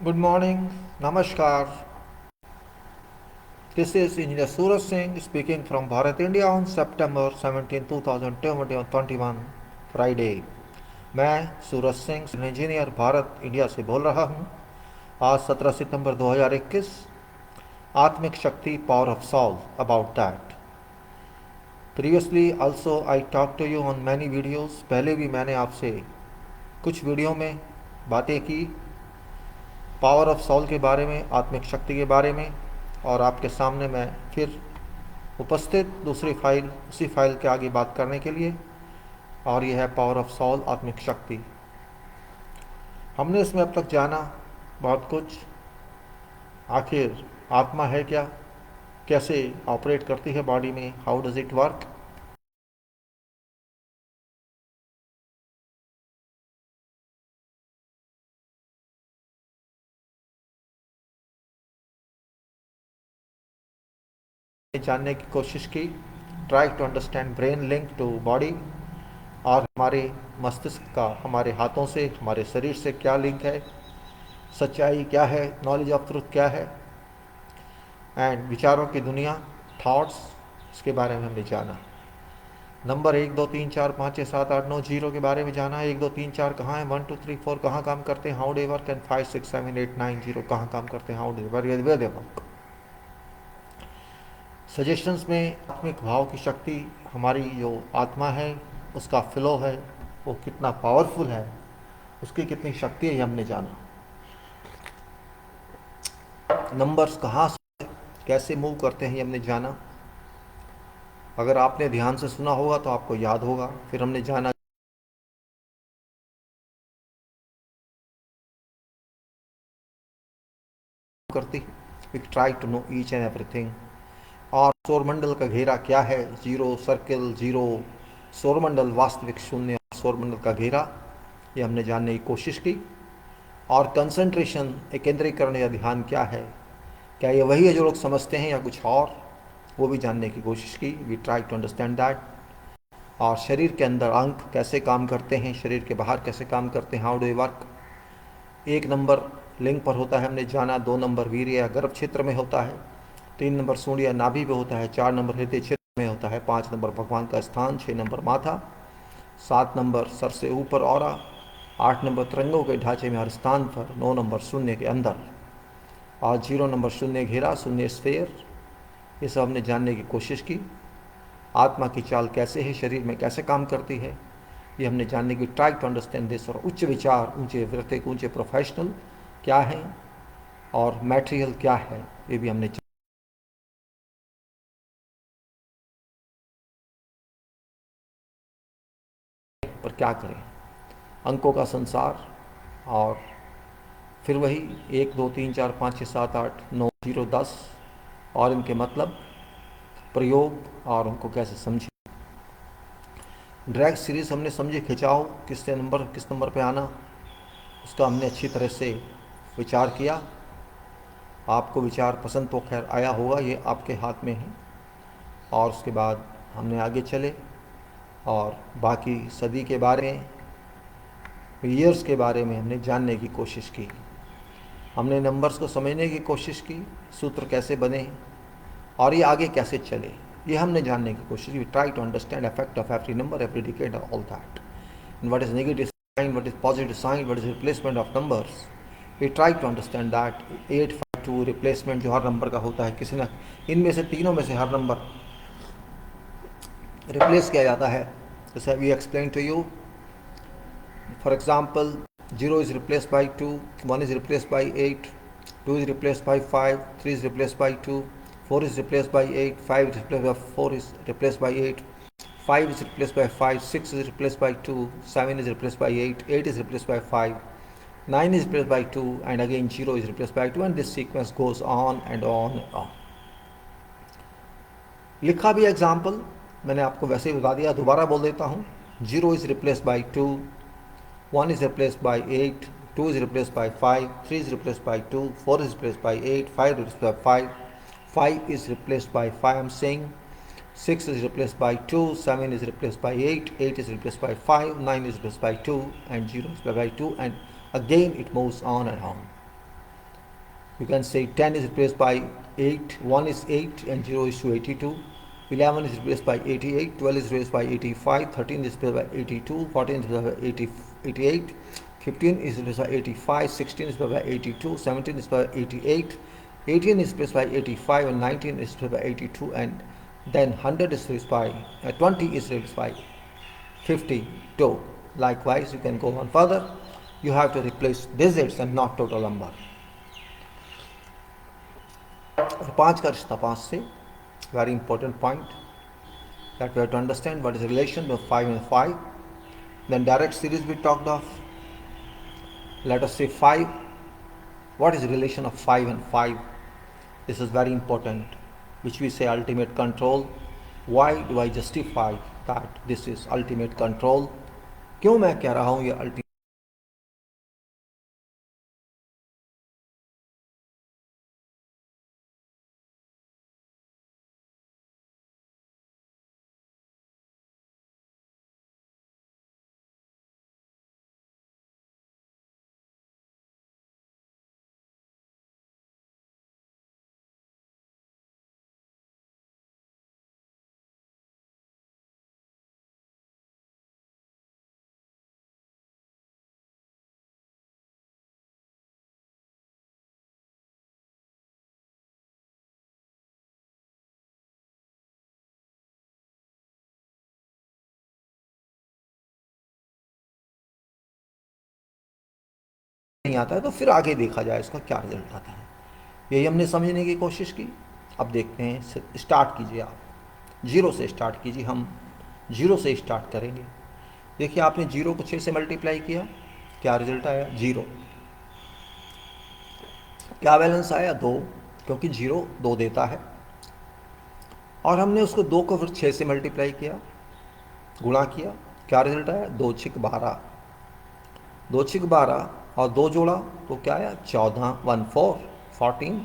Good morning, Namaskar. This is Engineer Suraj Singh speaking from Bharat, India on September 17, 2021, Friday. मैं Suraj Singh engineer Bharat India से बोल रहा हूँ। आज 17 सितंबर 2021, आत्मिक शक्ति power of soul about that. Previously also I talk to you on many videos. पहले भी मैंने आपसे कुछ वीडियो में बातें की पावर ऑफ सॉल के बारे में, आत्मिक शक्ति के बारे में, और आपके सामने मैं फिर उपस्थित दूसरी फाइल उसी फाइल के आगे बात करने के लिए, और यह है पावर ऑफ सॉल आत्मिक शक्ति। हमने इसमें अब तक जाना बहुत कुछ। आखिर आत्मा है क्या, कैसे ऑपरेट करती है बॉडी में, हाउ डज इट वर्क। जानने की कोशिश की, try to understand brain link to body, और हमारे मस्तिष्क का हमारे हाथों से, हमारे शरीर से क्या लिंक है, सच्चाई क्या है, नॉलेज ऑफ ट्रुथ क्या है, एंड विचारों की दुनिया, थॉट्स, इसके बारे में हमने जाना। नंबर 1 2 3 4 5 6 7 8 9 0 के बारे में जाना है। 1 2 3 4 कहाँ है, 1 2 3 4 कहाँ काम करते हैं, हाउ डे वर्क, एंड 5 6 7 8 9 0 कहाँ काम करते हैं, हाउ डे वर्क। सजेशंस में आत्मिक भाव की शक्ति, हमारी जो आत्मा है उसका फ्लो है वो कितना पावरफुल है, उसकी कितनी शक्ति है, ये हमने जाना। नंबर्स कहाँ से कैसे मूव करते हैं ये हमने जाना। अगर आपने ध्यान से सुना होगा तो आपको याद होगा। फिर हमने जाना करती, we try to know each and everything. और सौरमंडल का घेरा क्या है, जीरो सर्किल, जीरो सौरमंडल वास्तविक शून्य, सौरमंडल का घेरा, ये हमने जानने की कोशिश की। और कंसंट्रेशन, केंद्रीकरण या ध्यान क्या है, क्या ये वही है जो लोग समझते हैं या कुछ और, वो भी जानने की कोशिश की। We try to understand that. और शरीर के अंदर अंग कैसे काम करते हैं, शरीर के बाहर कैसे काम करते हैं, हाउ डू वर्क। 1 नंबर लिंग पर होता है, हमने जाना। 2 नंबर वीर्य या गर्भ क्षेत्र में होता है। 3 नंबर सूंड या नाभि में होता है। 4 नंबर हृदय क्षेत्र में होता है। 5 नंबर भगवान का स्थान। 6 नंबर माथा। 7 नंबर सर से ऊपर औरा। 8 नंबर तिरंगों के ढांचे में हर स्थान पर। 9 नंबर शून्य के अंदर। और 0 नंबर शून्य घेरा, शून्य स्फेयर। ये सब हमने जानने की कोशिश की। आत्मा की चाल कैसे है, शरीर में कैसे काम करती है, ये हमने जानने की ट्राई टू अंडरस्टैंड दिस। और उच्च विचार, ऊंचे वृत्तिक, ऊंचे प्रोफेशनल क्या हैं और मटेरियल क्या है, ये भी हमने पर क्या करें। अंकों का संसार, और फिर वही 1 2 3 4 5 6 7 8 9 0 10, और इनके मतलब, प्रयोग, और उनको कैसे समझे। ड्रैग सीरीज हमने समझे, खिंचाव किस नंबर पे आना, उसका हमने अच्छी तरह से विचार किया। आपको विचार पसंद तो खैर आया होगा, ये आपके हाथ में है। और उसके बाद हमने आगे चले और बाकी सदी के बारे में, ईयर्स के बारे में हमने जानने की कोशिश की। हमने नंबर्स को समझने की कोशिश की, सूत्र कैसे बने और ये आगे कैसे चले, ये हमने जानने की कोशिश की। Try to understand effect of every number, every decade, all that, and what is negative sign, what is positive sign, what is replacement of numbers. We try to understand that. 852 replacement जो हर number का होता है, किसी ना इनमें से तीनों में से हर नंबर रिप्लेस किया जाता है। जैसे we explain to you, for example 0 is replaced by 2, 1 is replaced by 8, 2 is replaced by 5, 3 is replaced by 2, 4 is replaced by 8, 5 is replaced by 4 is replaced by 8, 5 is replaced by 5, 6 is replaced by 2, 7 is replaced by 8, 8 is replaced by 5, 9 is replaced by 2, and again 0 is replaced by 2, and this sequence goes on and on and on. लिखा भी example मैंने आपको वैसे ही बता दिया, दोबारा बोल देता हूँ। 0 is replaced by 2, 1 is replaced by 8, 2 is replaced by 5, 3 is replaced by 2, 4 is replaced by 8, 5 is replaced by 5, 5 is replaced by 5, I'm saying. 6 is replaced by 2, 7 is replaced by 8, 8 is replaced by 5, 9 is replaced by 2, and 0 is replaced by 2, and again it moves on and on. You can say 10 is replaced by 8, 1 is 8 and 0 is to 82. 11 is replaced by 88, 12 is replaced by 85, 13 is replaced by 82, 14 is replaced by 88, 15 is replaced by 85, 16 is replaced by 82, 17 is replaced by 88, 18 is replaced by 85 and 19 is replaced by 82, and then 100 is replaced by 20 is replaced by 52. Likewise, you can go on further. You have to replace digits and not total number. और 5 का रिश्ता 5 से, very important point that we have to understand what is the relation of 5 and 5. Then direct series we talked of. Let us say 5. What is the relation of 5 and 5? This is very important, which we say ultimate control. Why do I justify that this is ultimate control? क्यों मैं कह रहा हूँ ये ultimate नहीं आता है तो फिर आगे देखा जाए इसका क्या रिजल्ट आता है। यही हमने समझने की कोशिश की। अब देखते हैं, स्टार्ट कीजिए आप, 0 से स्टार्ट कीजिए। हम 0 से स्टार्ट करेंगे। देखिए आपने 0 को 6 से मल्टीप्लाई किया, क्या रिजल्ट आया? 0। क्या बैलेंस आया? 2, क्योंकि 0 2 देता है। और हमने उसको 2 को फिर 6 से मल्टीप्लाई किया, गुणा किया, क्या रिजल्ट आया? 2 6 12, 2 6 12 और 2 जोड़ा तो क्या आया? 14, 1 4 14,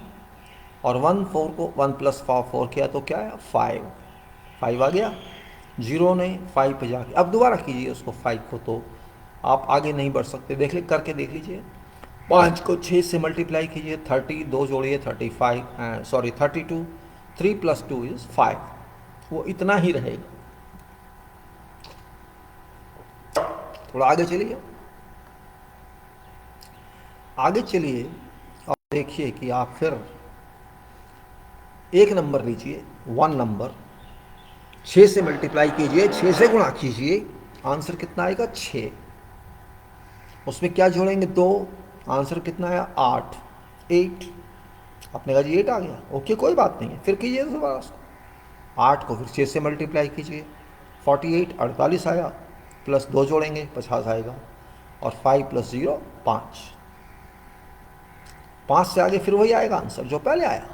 और 1 4 को 1 प्लस 4 किया तो क्या आया? 5 आ गया। 0 ने 5 पे जाके अब दोबारा कीजिए उसको 5 को, तो आप आगे नहीं बढ़ सकते। देख ले करके देख लीजिए। 5 को 6 से मल्टीप्लाई कीजिए, 30, 2 जोड़िए 35, सॉरी 32, 3 + 2 इज 5। वो इतना ही रहेगा। थोड़ा आगे चलिए, आगे चलिए और देखिए कि आप फिर एक नंबर लीजिए, 1 नंबर, 6 से मल्टीप्लाई कीजिए, 6 से गुणा कीजिए, आंसर कितना आएगा? 6। उसमें क्या जोड़ेंगे? 2, आंसर कितना आया? 8 8। आपने कहा जी 8 आ गया, ओके कोई बात नहीं है, फिर कीजिए दोबारा उसको। 8 को फिर 6 से मल्टीप्लाई कीजिए, 48 48 आया, प्लस 2 जोड़ेंगे 50 आएगा, और 5 + 0 5। 5 से आगे फिर वही आएगा आंसर जो पहले आया।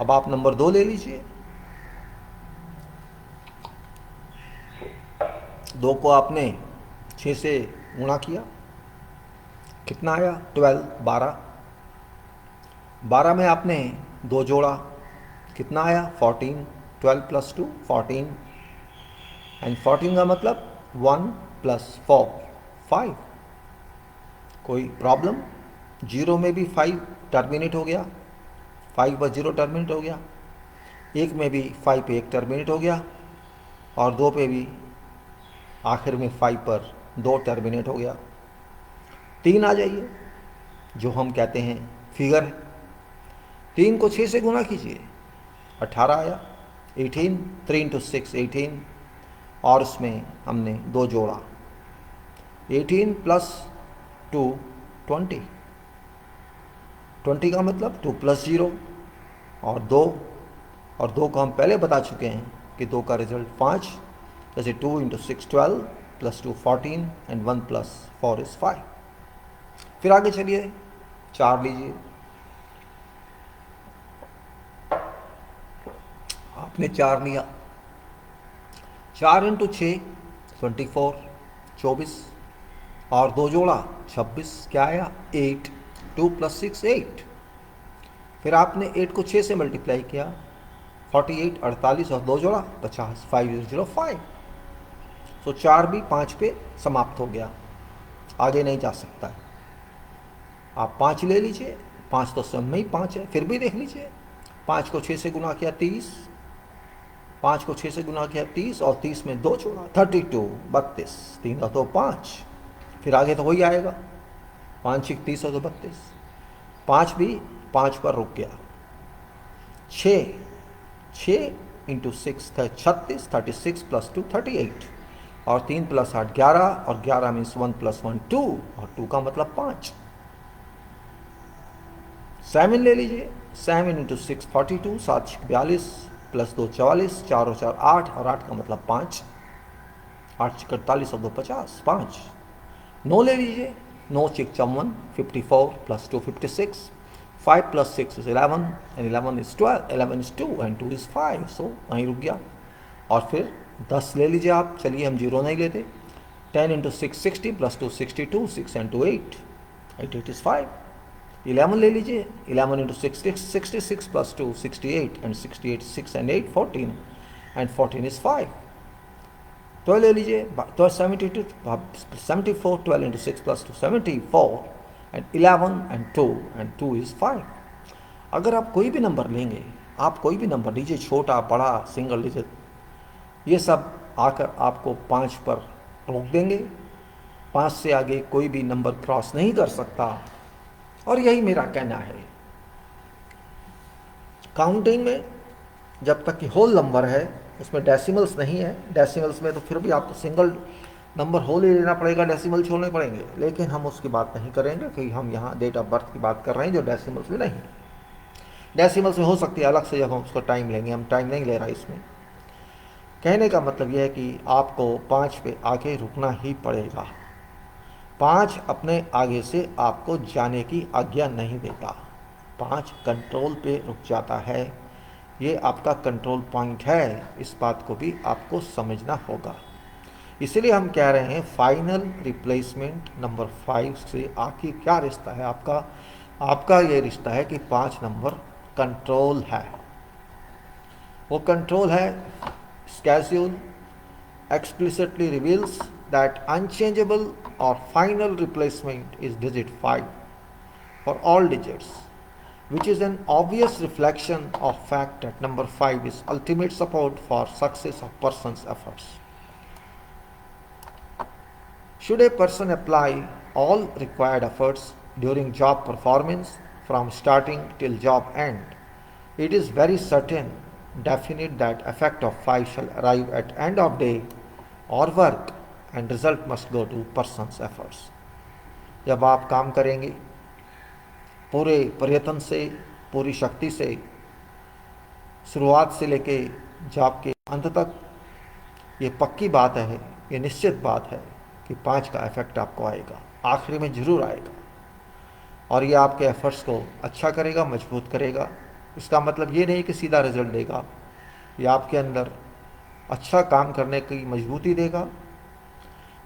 अब आप नंबर 2 ले लीजिए। 2 को आपने 6 से गुणा किया, कितना आया? 12 12। 12 में आपने 2 जोड़ा, कितना आया? 14। 12 + 2 14, एंड 14 का मतलब 1 + 4 5। कोई प्रॉब्लम? 0 में भी 5 टर्मिनेट हो गया, 5 पर 0 टर्मिनेट हो गया। 1 में भी 5 पे 1 टर्मिनेट हो गया, और 2 पे भी आखिर में 5 पर 2 टर्मिनेट हो गया। 3 आ जाइए, जो हम कहते हैं फिगर है। 3 को 6 से गुणा कीजिए, 18 आया। 18, 3 × 6 18, और उसमें हमने 2 जोड़ा, 18 + 2 20। 20 का मतलब 2 + 0 और 2, और 2 को हम पहले बता चुके हैं कि 2 का रिजल्ट 5, जैसे 2 × 6 12 + 2 14 एंड 1 + 4 इज 5। फिर आगे चलिए, 4 लीजिए। आपने 4 लिया, 4 × 6 24 24, और 2 जोड़ा 26, क्या आया? 8। 2 + 6 8। फिर आपने 8 को 6 से मल्टीप्लाई किया, 48 48, और 2 जोड़ा 50 505। तो 4 भी 5 पे समाप्त हो गया, आगे नहीं जा सकता है। आप 5 ले लीजिए, 5 तो स्वयं में ही 5 है, फिर भी देख लीजिए 5 को 6 से गुना किया 30, 5 को 6 से गुना किया 30 और 30 में 2 छोड़ा 32, 32, 3 का तो 5, फिर आगे तो वही आएगा 5 6 30 और तो 32, 5 भी 5 पर रुक गया, 6 इंटू 6 36, 36 प्लस 2 38 और 3 प्लस 8 11 और 11 मीन्स 1 प्लस 1 2 और 2 का मतलब 5। 7 ले लीजिए, 7 इंटू 6 42, 7 42 प्लस 2 44, 4 और 4 8 और 8 का मतलब 5, 8 48 और 2 50, 5। 9 ले लीजिए, 9 6 54, 54 plus 2 56, 5 plus 6 is 11 and 11 is 12, 11 is 2 and 2 is 5, सो वहीं रुक गया। और फिर 10 ले लीजिए आप, चलिए हम जीरो नहीं लेते, 10 इंटू 6 60 प्लस 2 62, 6 एंड 2 8, 8 इज 5। 11 ले लीजिए, 11 into 66 plus 2 68 and 68 6 and 8 14 and 14 is 5। 12 ले लीजिए, 72 74, 12 into 6 plus 2 74 and 11 and 2 is 5। अगर आप कोई भी नंबर लेंगे, आप कोई भी नंबर लीजिए, छोटा बड़ा सिंगल डिजिट, ये सब आकर आपको 5 पर रोक देंगे, 5 से आगे कोई भी नंबर क्रॉस नहीं कर सकता। और यही मेरा कहना है। काउंटिंग में जब तक कि होल नंबर है, उसमें डेसिमल्स नहीं है, डेसिमल्स में तो फिर भी आपको सिंगल नंबर होल ही लेना पड़ेगा, डेसिमल छोड़ने पड़ेंगे, लेकिन हम उसकी बात नहीं करेंगे कि हम यहाँ डेट ऑफ बर्थ की बात कर रहे हैं जो डेसिमल्स में नहीं। डेसिमल्स में हो सकती है अलग से, जब हम उसको टाइम लेंगे, हम टाइम नहीं ले रहा इसमें। कहने का मतलब यह है कि आपको 5 पे आगे रुकना ही पड़ेगा। 5 अपने आगे से आपको जाने की आज्ञा नहीं देता, 5 कंट्रोल पे रुक जाता है। ये आपका कंट्रोल पॉइंट है, इस बात को भी आपको समझना होगा। इसलिए हम कह रहे हैं फाइनल रिप्लेसमेंट नंबर 5 से आखिर क्या रिश्ता है आपका ये रिश्ता है कि 5 नंबर कंट्रोल है। वो कंट्रोल है, schedule explicitly reveals that unchangeable or final replacement is digit 5 for all digits, which is an obvious reflection of fact that number 5 is ultimate support for success of person's efforts. Should a person apply all required efforts during job performance from starting till job end, it is very certain definite that effect of 5 shall arrive at end of day or work and result must go to person's efforts. जब आप काम करेंगे पूरे प्रयत्न से, पूरी शक्ति से, शुरुआत से लेके जॉब के अंत तक, ये पक्की बात है, ये निश्चित बात है कि 5 का इफेक्ट आपको आएगा, आखिरी में जरूर आएगा और ये आपके एफर्ट्स को अच्छा करेगा, मजबूत करेगा। इसका मतलब ये नहीं कि सीधा रिजल्ट देगा, ये आपके अंदर अच्छा काम करने की मजबूती देगा।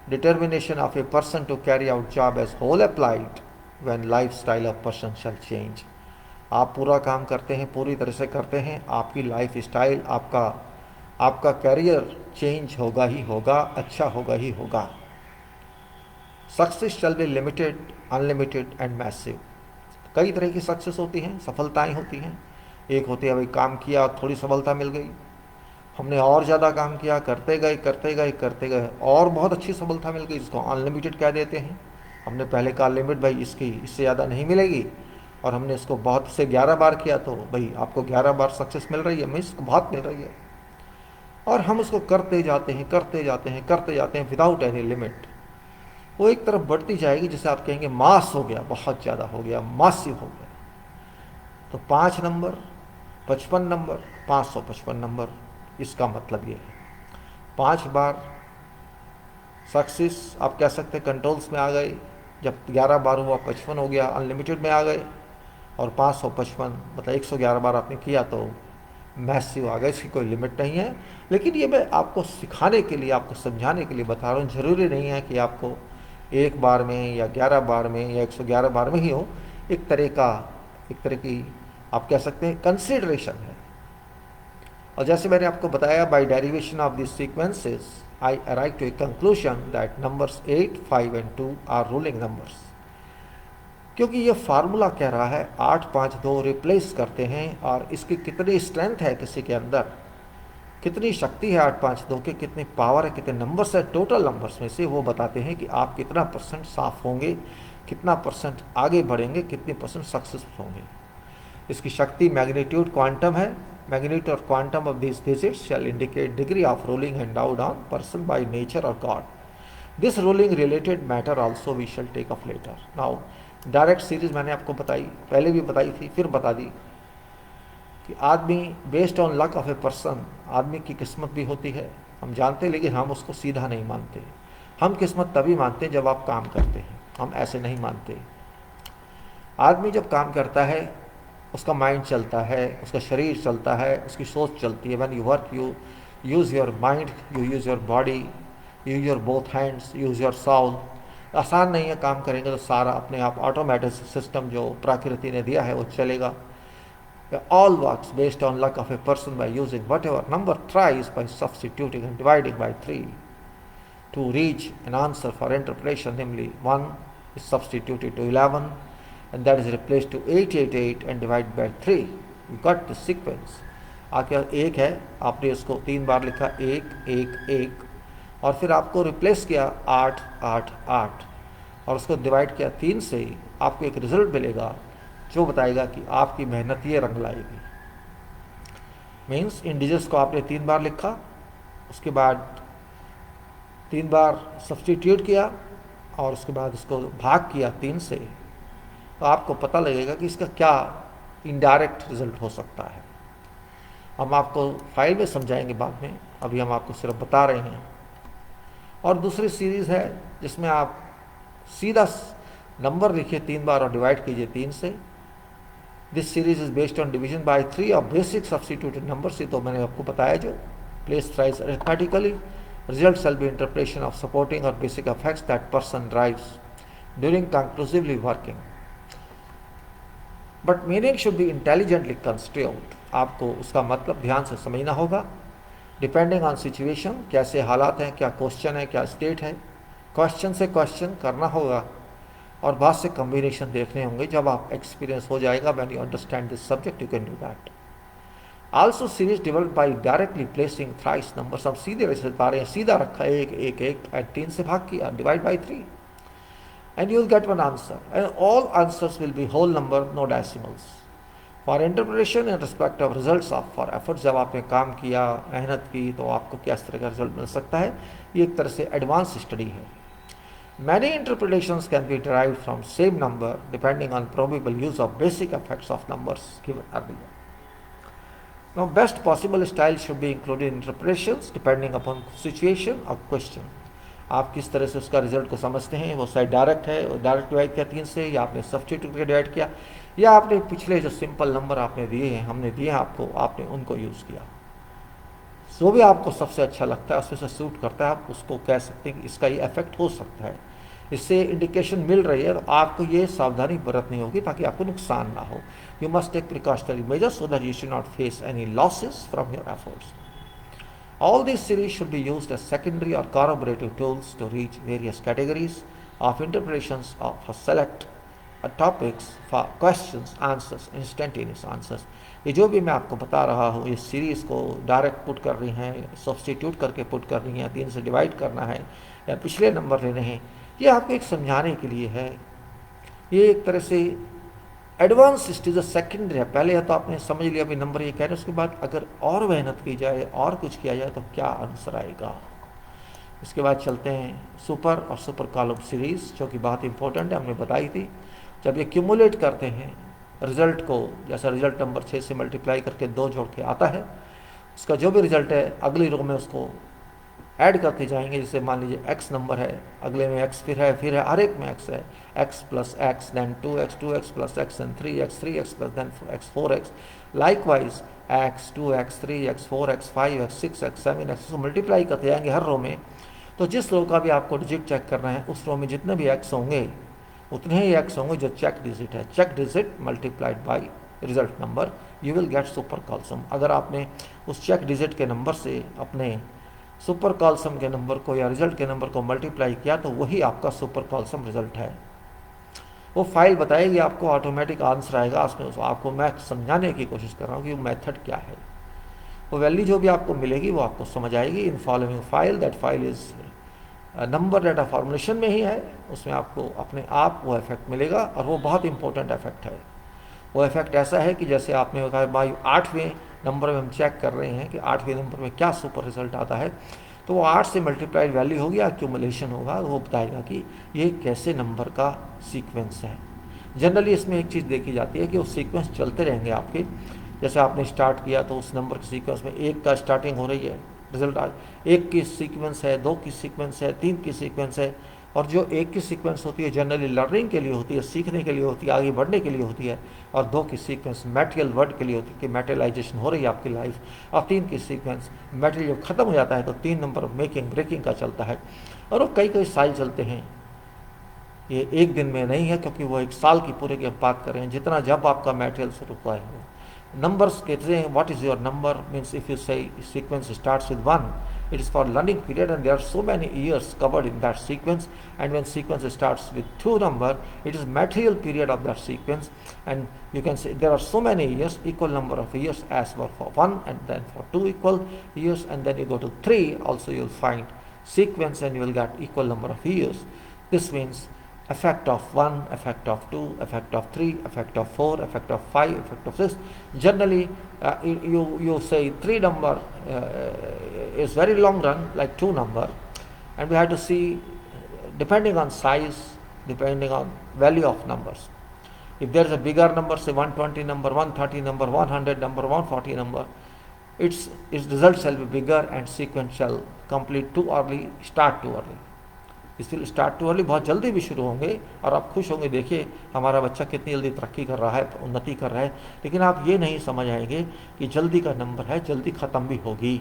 Determination of a person to carry out job as whole applied when lifestyle of person shall change. आप पूरा काम करते हैं, पूरी तरह से करते हैं, आपकी लाइफ स्टाइल, आपका कैरियर चेंज होगा ही होगा, अच्छा होगा ही होगा। Success shall be limited, unlimited and massive. कई तरह की सक्सेस होती हैं, सफलताएं होती हैं। एक होती है भाई काम किया, थोड़ी सफलता मिल गई, हमने और ज़्यादा काम किया, करते गए और बहुत अच्छी सफलता मिल गई, जिसको अनलिमिटेड कह देते हैं। हमने पहले कहा लिमिट भाई इसकी, इससे ज़्यादा नहीं मिलेगी, और हमने इसको बहुत से 11 बार किया तो भाई आपको 11 बार सक्सेस मिल रही है, मैं इसको बहुत मिल रही है। और हम उसको करते जाते हैं विदाउट एनी लिमिट। वो एक तरफ बढ़ती जाएगी, जिसे आप कहेंगे मास हो गया, बहुत ज़्यादा हो गया, मासिव हो गया। तो 5 नंबर, 55 नंबर, 555 नंबर, इसका मतलब ये है 5 बार सक्सेस आप कह सकते हैं कंट्रोल्स में आ गए। जब 11 बार हुआ 55 हो गया, अनलिमिटेड में आ गए। और 555 मतलब 111 बार आपने किया तो मैसिव आ गया, इसकी कोई लिमिट नहीं है। लेकिन ये मैं आपको सिखाने के लिए, आपको समझाने के लिए बता रहा हूँ। ज़रूरी नहीं है कि आपको 1 बार में या 11 बार में या 111 बार में ही हो। एक तरह की आप कह सकते हैं कंसिडरेशन है। और जैसे मैंने आपको बताया, by derivation of this sequences I arrive to a conclusion that numbers 8, 5 and 2 are ruling numbers. क्योंकि ये फार्मूला कह रहा है 852 रिप्लेस करते हैं, और इसकी कितनी स्ट्रेंथ है किसी के अंदर, कितनी शक्ति है 852 के, कितनी पावर है, कितने नंबर्स है टोटल नंबर्स में से, वो बताते हैं कि आप कितना परसेंट साफ होंगे, कितना परसेंट आगे बढ़ेंगे, कितने परसेंट सक्सेसफुल होंगे। इसकी शक्ति मैग्नीट्यूड क्वांटम है। मैग्नीट्यूड और quantum of this digits shall indicate degree of ruling and down on person by nature और God. This ruling related matter also we shall take up later. Now direct series मैंने आपको बताई, पहले भी बताई थी, फिर बता दी कि आदमी based on luck of a person, आदमी की किस्मत भी होती है, हम जानते, लेकिन हम उसको सीधा नहीं मानते। हम किस्मत तभी मानते हैं जब आप काम करते हैं, हम ऐसे नहीं मानते। आदमी जब काम करता है, उसका माइंड चलता है, उसका शरीर चलता है, उसकी सोच चलती है। When you work you use your mind, you use your body, use your both hands, use your Saul. आसान नहीं है, काम करेंगे तो सारा अपने आप ऑटोमेटिक सिस्टम जो प्रकृति ने दिया है वो चलेगा। All works based on luck of a person by using whatever number tries by substituting and dividing by 3 to reach an answer for interpretation, namely 1 is substituted to 11 and that is replaced to 888 and divided by 3. You got the sequence. आके एक है, आपने इसको 3 बार लिखा 1 1 1 और फिर आपको replace किया 8 8 8 और उसको डिवाइड किया 3 से, आपको एक रिजल्ट मिलेगा जो बताएगा कि आपकी मेहनत ये रंग लाएगी। मीन्स इन डिजिट्स को आपने 3 बार लिखा, उसके बाद 3 बार सब्स्टिट्यूट किया और उसके बाद उसको भाग किया 3 से, तो आपको पता लगेगा कि इसका क्या इनडायरेक्ट रिजल्ट हो सकता है। हम आपको फाइल में समझाएंगे बाद में, अभी हम आपको सिर्फ बता रहे हैं। और दूसरी सीरीज़ है जिसमें आप सीधा नंबर लिखिए 3 बार और डिवाइड कीजिए 3 से। This series is based on division by 3 of basic substituted number से, तो मैंने आपको बताया जो place thrice arithmetically, result shall be interpretation of supporting और basic effects that person drives during conclusively working, but meaning should be intelligently construct. आपको उसका मतलब ध्यान से समझना होगा, डिपेंडिंग ऑन सिचुएशन, कैसे हालात हैं, क्या क्वेश्चन है, क्या स्टेट है, क्वेश्चन से क्वेश्चन करना होगा और बहुत से कम्बिनेशन देखने होंगे। जब आप एक्सपीरियंस हो जाएगा, when you understand this subject you can do that. Also series develop by directly placing thrice numbers, हम सीधे वैसे पा रहे हैं, सीधा रखा 1 1 1 एंड 3 से भाग किया, divide by 3 and you will get one answer and all answers will be whole number, no decimals. For interpretation in respect of results of for efforts, जब आपने काम किया, मेहनत की, तो आपको किस तरह का रिजल्ट मिल सकता है, ये एक तरह से एडवांस स्टडी है। Many interpretations can be derived from same number depending on probable use of basic effects of numbers given earlier. Now, best possible style should be included in interpretations depending upon situation or question. आप किस तरह से उसका result को समझते हैं, वो शायद डायरेक्ट है, डायरेक्ट डिवाइड किया 3 से, या आपने सब्स्टिट्यूट करके डिवाइड किया, या आपने पिछले जो सिंपल नंबर आपने दिए हैं, हमने दिए हैं आपको, आपने उनको यूज़ किया। जो भी आपको सबसे अच्छा लगता है, उसमें से सूट करता है, आप उसको कह सकते हैं कि इसका ये इफेक्ट हो सकता है, इससे इंडिकेशन मिल रही है, तो आपको ये सावधानी बरतनी होगी ताकि आपको नुकसान ना हो। You must take precautionary measures so that you should not face any losses from your efforts. All this series should be used as secondary और corroborative tools to reach various categories of interpretations of select topics for questions, answers, instantaneous answers। ये जो भी मैं आपको बता रहा हूँ, इस सीरीज़ को डायरेक्ट पुट कर रही हैं, सब्स्टिट्यूट करके पुट कर रही हैं, 3 से डिवाइड करना है या पिछले नंबर लेने हैं, ये आपको एक समझाने के लिए है। ये एक तरह से एडवांस स्टेज सेकेंडरी है। पहले है तो आपने समझ लिया अभी नंबर ये कह रहे हैं, उसके बाद अगर और मेहनत की जाए और कुछ किया जाए तो क्या आंसर आएगा। इसके बाद चलते हैं सुपर और सुपर कॉलम सीरीज़, जो कि बहुत इंपॉर्टेंट है, हमने बताई थी। जब ये क्यूमुलेट करते हैं रिजल्ट को, जैसा रिजल्ट नंबर 6 से मल्टीप्लाई करके 2 जोड़ के आता है, उसका जो भी रिजल्ट है अगली रो में उसको ऐड करते जाएंगे। जैसे मान लीजिए x नंबर है, अगले में x फिर है, हर एक में x है, x plus x then 2x plus x and 3x plus then x 4x, likewise x 2x 3x 4x 5x 6x 7x, तो मल्टीप्लाई करते जाएंगे हर रो में। तो जिस रो का भी आपको डिजिट चेक करना है, उस रो में जितने भी x होंगे उतने ही x होंगे जो चेक डिजिट है। Check digit multiplied by result number, you will get super कॉल्सम। अगर आपने उस चेक डिजिट के नंबर से अपने सुपर कॉल्सम के नंबर को या रिजल्ट के नंबर को मल्टीप्लाई किया, तो वही आपका सुपर कॉल्सम रिजल्ट है। वो फाइल बताएगी आपको, ऑटोमेटिक आंसर आएगा उसमें। आपको मैं समझाने की कोशिश कर रहा हूँ कि वो मेथड क्या है। वो वैल्यू जो भी आपको मिलेगी वो आपको समझ आएगी। In following file, that file is number data formulation में ही है, उसमें आपको अपने आप वो इफेक्ट मिलेगा, और वो बहुत इंपॉर्टेंट इफेक्ट है। वो इफेक्ट ऐसा है कि जैसे आपने कहा भाई 8वें नंबर में हम चेक कर रहे हैं कि 8वें नंबर में क्या सुपर रिजल्ट आता है, तो वो 8 से मल्टीप्लाइड वैल्यू होगी, एक्यूमुलेशन होगा, वो बताएगा कि ये कैसे नंबर का सीक्वेंस है। जनरली इसमें एक चीज़ देखी जाती है कि वो सीक्वेंस चलते रहेंगे आपके। जैसे आपने स्टार्ट किया तो उस नंबर के सीक्वेंस में 1 का स्टार्टिंग हो रही है, रिजल्ट आज 1 की सीक्वेंस है, 2 की सीक्वेंस है, 3 की सीक्वेंस है। और जो 1 की सीक्वेंस होती है जनरली लर्निंग के लिए होती है, सीखने के लिए होती है, आगे बढ़ने के लिए होती है। और 2 की सीक्वेंस मेटेरियल वर्ड के लिए होती है कि मेटेरियलाइजेशन हो रही है आपकी लाइफ। और 3 की सीक्वेंस मेटेरियल जब खत्म हो जाता है तो 3 नंबर मेकिंग ब्रेकिंग का चलता है। और वो कई कई साल चलते हैं, ये एक दिन में नहीं है, क्योंकि वो 1 साल की पूरे की बात कर रहे हैं, जितना जब आपका मेटेरियल शुरू हुआ है। Numbers कहते हैं what is your number means if you say sequence starts with 1, it is for learning period and there are so many years covered in that sequence. And when sequence starts with 2 number, it is material period of that sequence, and you can say there are so many years, equal number of years as well for 1, and then for 2 equal years, and then you go to 3 also you will find sequence and you will get equal number of years. This means effect of 1, effect of 2, effect of 3, effect of 4, effect of 5, effect of 6. Generally, you say 3 number is very long run, like 2 number, and we have to see depending on size, depending on value of numbers. If there is a bigger number, say 120 number, 130 number, 100 number, 140 number, its result shall be bigger and sequence shall complete too early, start too early. इसलिए start too early बहुत जल्दी भी शुरू होंगे और आप खुश होंगे, देखिए हमारा बच्चा कितनी जल्दी तरक्की कर रहा है, उन्नति कर रहा है। लेकिन आप ये नहीं समझ आएंगे कि जल्दी का नंबर है, जल्दी ख़त्म भी होगी,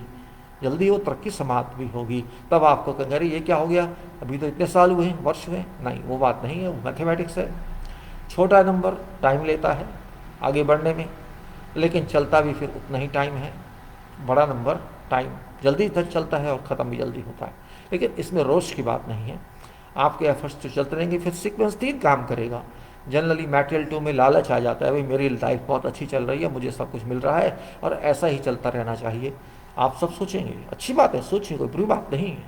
जल्दी वो तरक्की समाप्त भी होगी। तब आपको कहेंगे अरे ये क्या हो गया, अभी तो इतने साल हुए हैं, वर्ष हुए। नहीं, वो बात नहीं है, वो मैथमेटिक्स है। छोटा नंबर टाइम लेता है आगे बढ़ने में, लेकिन चलता भी फिर उतना ही टाइम है। बड़ा नंबर टाइम जल्दी तक चलता है और ख़त्म भी जल्दी होता है। लेकिन इसमें रोश की बात नहीं है, आपके एफर्ट्स तो चलते रहेंगे, फिर सीक्वेंस 3 काम करेगा। जनरली मैटेरियल 2 में लालच आ जाता है, भाई मेरी लाइफ बहुत अच्छी चल रही है, मुझे सब कुछ मिल रहा है और ऐसा ही चलता रहना चाहिए। आप सब सोचेंगे, अच्छी बात है, सोचिए, कोई बुरी बात नहीं है,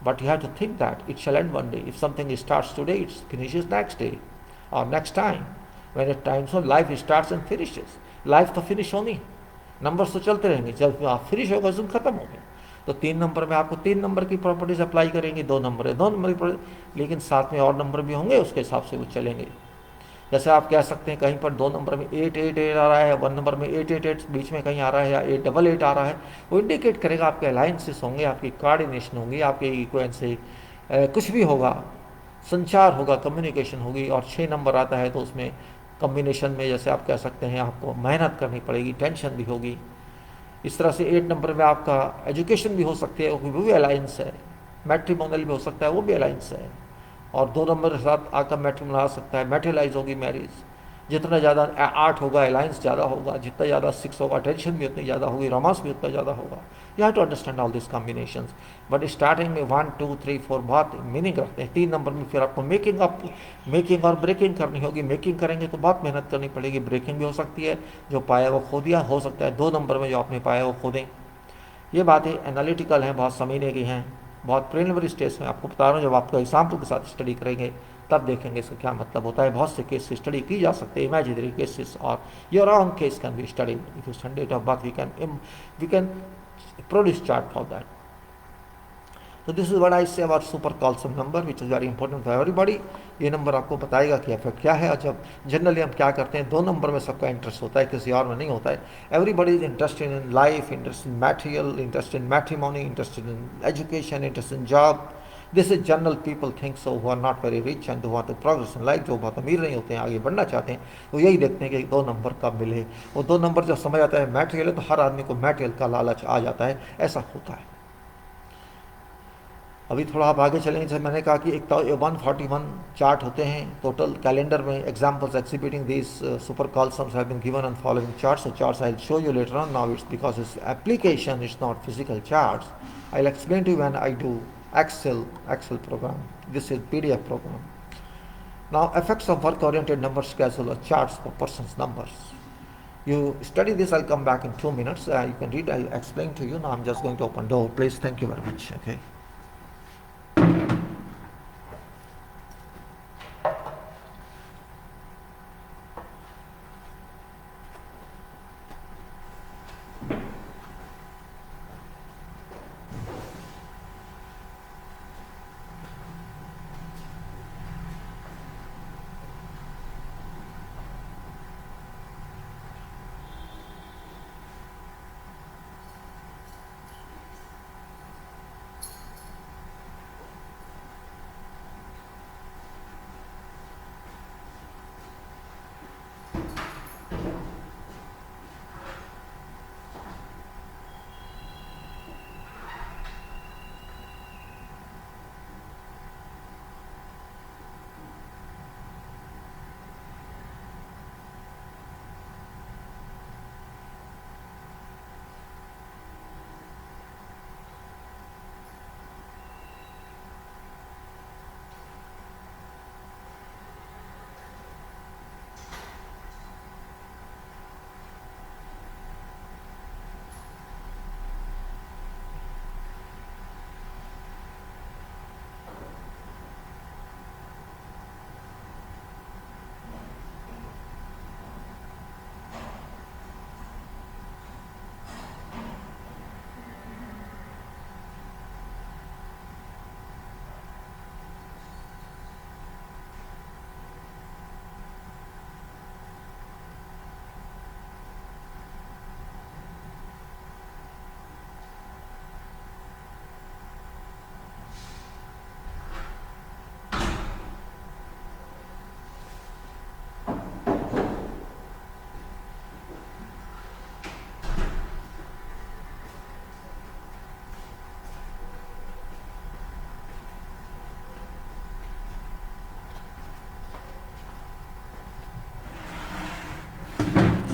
but you have to think that it shall end one day. If something starts today it finishes next day और next time. When it times of life starts and finishes, life तो फिनिश होनी है, numbers तो चलते रहेंगे, जब आप finish होगा जुम खत्म हो गया। तो 3 नंबर में आपको 3 नंबर की प्रॉपर्टीज अप्लाई करेंगे, 2 नंबर है 2 नंबर की, लेकिन साथ में और नंबर भी होंगे, उसके हिसाब से वो चलेंगे। जैसे आप कह सकते हैं कहीं पर 2 नंबर में 888 आ रहा है, 1 नंबर में 888 बीच में कहीं आ रहा है, या 888 आ रहा है, वो इंडिकेट करेगा आपके अलाइंसेस होंगे, आपकी कोऑर्डिनेशन होंगी, आपके इक्वेंस से कुछ भी होगा, संचार होगा, कम्युनिकेशन होगी। और 6 नंबर आता है तो उसमें कम्बिनेशन में जैसे आप कह सकते हैं आपको मेहनत करनी पड़ेगी, टेंशन भी होगी। इस तरह से 8 नंबर में आपका एजुकेशन भी हो सकती है, वो भी अलाइंस है। मैट्रिमोनियल भी हो सकता है, वो भी अलाइंस है। और 2 नंबर के साथ आपका मैट्रिमोनियल आ सकता है, मैटेरियलाइज होगी मैरिज। जितना ज़्यादा 8 होगा अलाइंस ज़्यादा होगा, जितना ज़्यादा 6 होगा टेंशन भी उतनी ज़्यादा होगी, रोमांस भी उतना ज़्यादा होगा। You have to understand all this combinations. But starting में 1 2 3 4 बहुत मीनिंग रखते हैं। 3 नंबर में फिर आपको मेकिंग और ब्रेकिंग करनी होगी। मेकिंग करेंगे तो बहुत मेहनत करनी पड़ेगी, ब्रेकिंग भी हो सकती है, जो पाया वो खो दिया, हो सकता है 2 नंबर में जो आपने पाया वो खो दें। ये बातें एनालिटिकल हैं, बहुत समझने की हैं, बहुत प्रिलिमिनरी स्टेज में आपको बता रहा हूँ। जब आपको एग्जाम्पल के साथ स्टडी करेंगे तब देखेंगे इसका क्या मतलब होता है। बहुत से केस स्टडी की जा सकते हैं, इमेजिनरी केसेस, और your own case can be studied. If you study it about we can produce chart for that. तो this is what I say about super कॉल्सम number which is very important for everybody. ये number आपको बताएगा कि effect क्या है। और जब जनरली हम क्या करते हैं, 2 नंबर में सबका इंटरेस्ट होता है, किसी और में नहीं होता है। Everybody is interested in life, interested in material, interested in matrimony, interested in education, interested in job. This is general people think so who are not very rich and who want to progress in life. जो बहुत अमीर नहीं होते हैं, आगे बढ़ना चाहते हैं, वो यही देखते हैं कि 2 नंबर कब मिले। वो 2 नंबर जब समझ आता है मैटेरियल है, तो हर आदमी को मैटेरियल का लालच आ जाता है, ऐसा होता है। अभी थोड़ा आप आगे चलेंगे। जैसे मैंने कहा कि 141 चार्ट होते हैं टोटल कैलेंडर में। एग्जाम्पल्स एक्सिबिटिंग दिस सुपर कॉल्सम्स have been given on following charts. So charts I will show you later on. Now it's because it's application, it's not physical charts. I will explain to you when I do Excel program. This is PDF program. Now, effects of work-oriented number schedule or charts for persons' numbers. You study this, I'll come back in 2 minutes. You can read, I'll explain to you. Now I'm just going to open door. Please, thank you very much. Okay.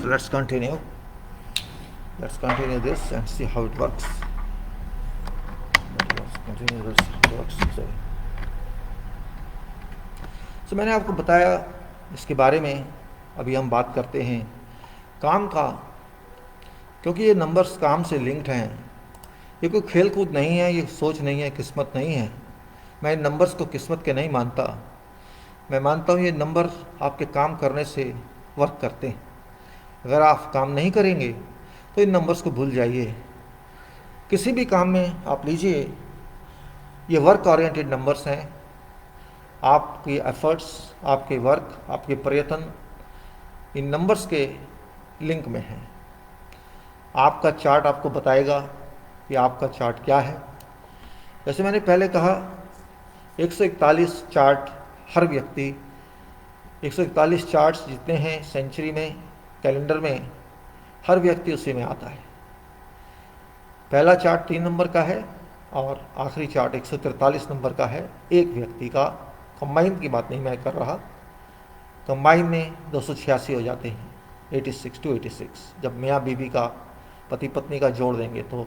So let's continue. Let's continue this and see how it works. Let's continue this. It works. So मैंने आपको बताया इसके बारे में. अभी हम बात करते हैं काम का, क्योंकि ये नंबर्स काम से लिंक्ड हैं. ये कोई खेल कूद नहीं है, ये सोच नहीं है, किस्मत नहीं है. मैं इन नंबर्स को किस्मत के नहीं मानता. मैं मानता हूँ ये नंबर आपके काम करने से वर्क करते हैं. अगर आप काम नहीं करेंगे तो इन नंबर्स को भूल जाइए. किसी भी काम में आप लीजिए, ये वर्क ओरिएंटेड नंबर्स हैं. आपकी एफर्ट्स, आपके वर्क, आपके प्रयत्न इन नंबर्स के लिंक में हैं. आपका चार्ट आपको बताएगा कि आपका चार्ट क्या है. जैसे मैंने पहले कहा, 141 चार्ट हर व्यक्ति, 141 चार्ट्स जितने हैं सेंचुरी में, कैलेंडर में, हर व्यक्ति उसी में आता है. पहला चार्ट 3 नंबर का है और आखिरी चार्ट 143 नंबर का है. एक व्यक्ति का, कंबाइन की बात नहीं मैं कर रहा. कंबाइन में 286 हो जाते हैं, 86 to 86. जब मियाँ बीवी का, पति पत्नी का जोड़ देंगे तो,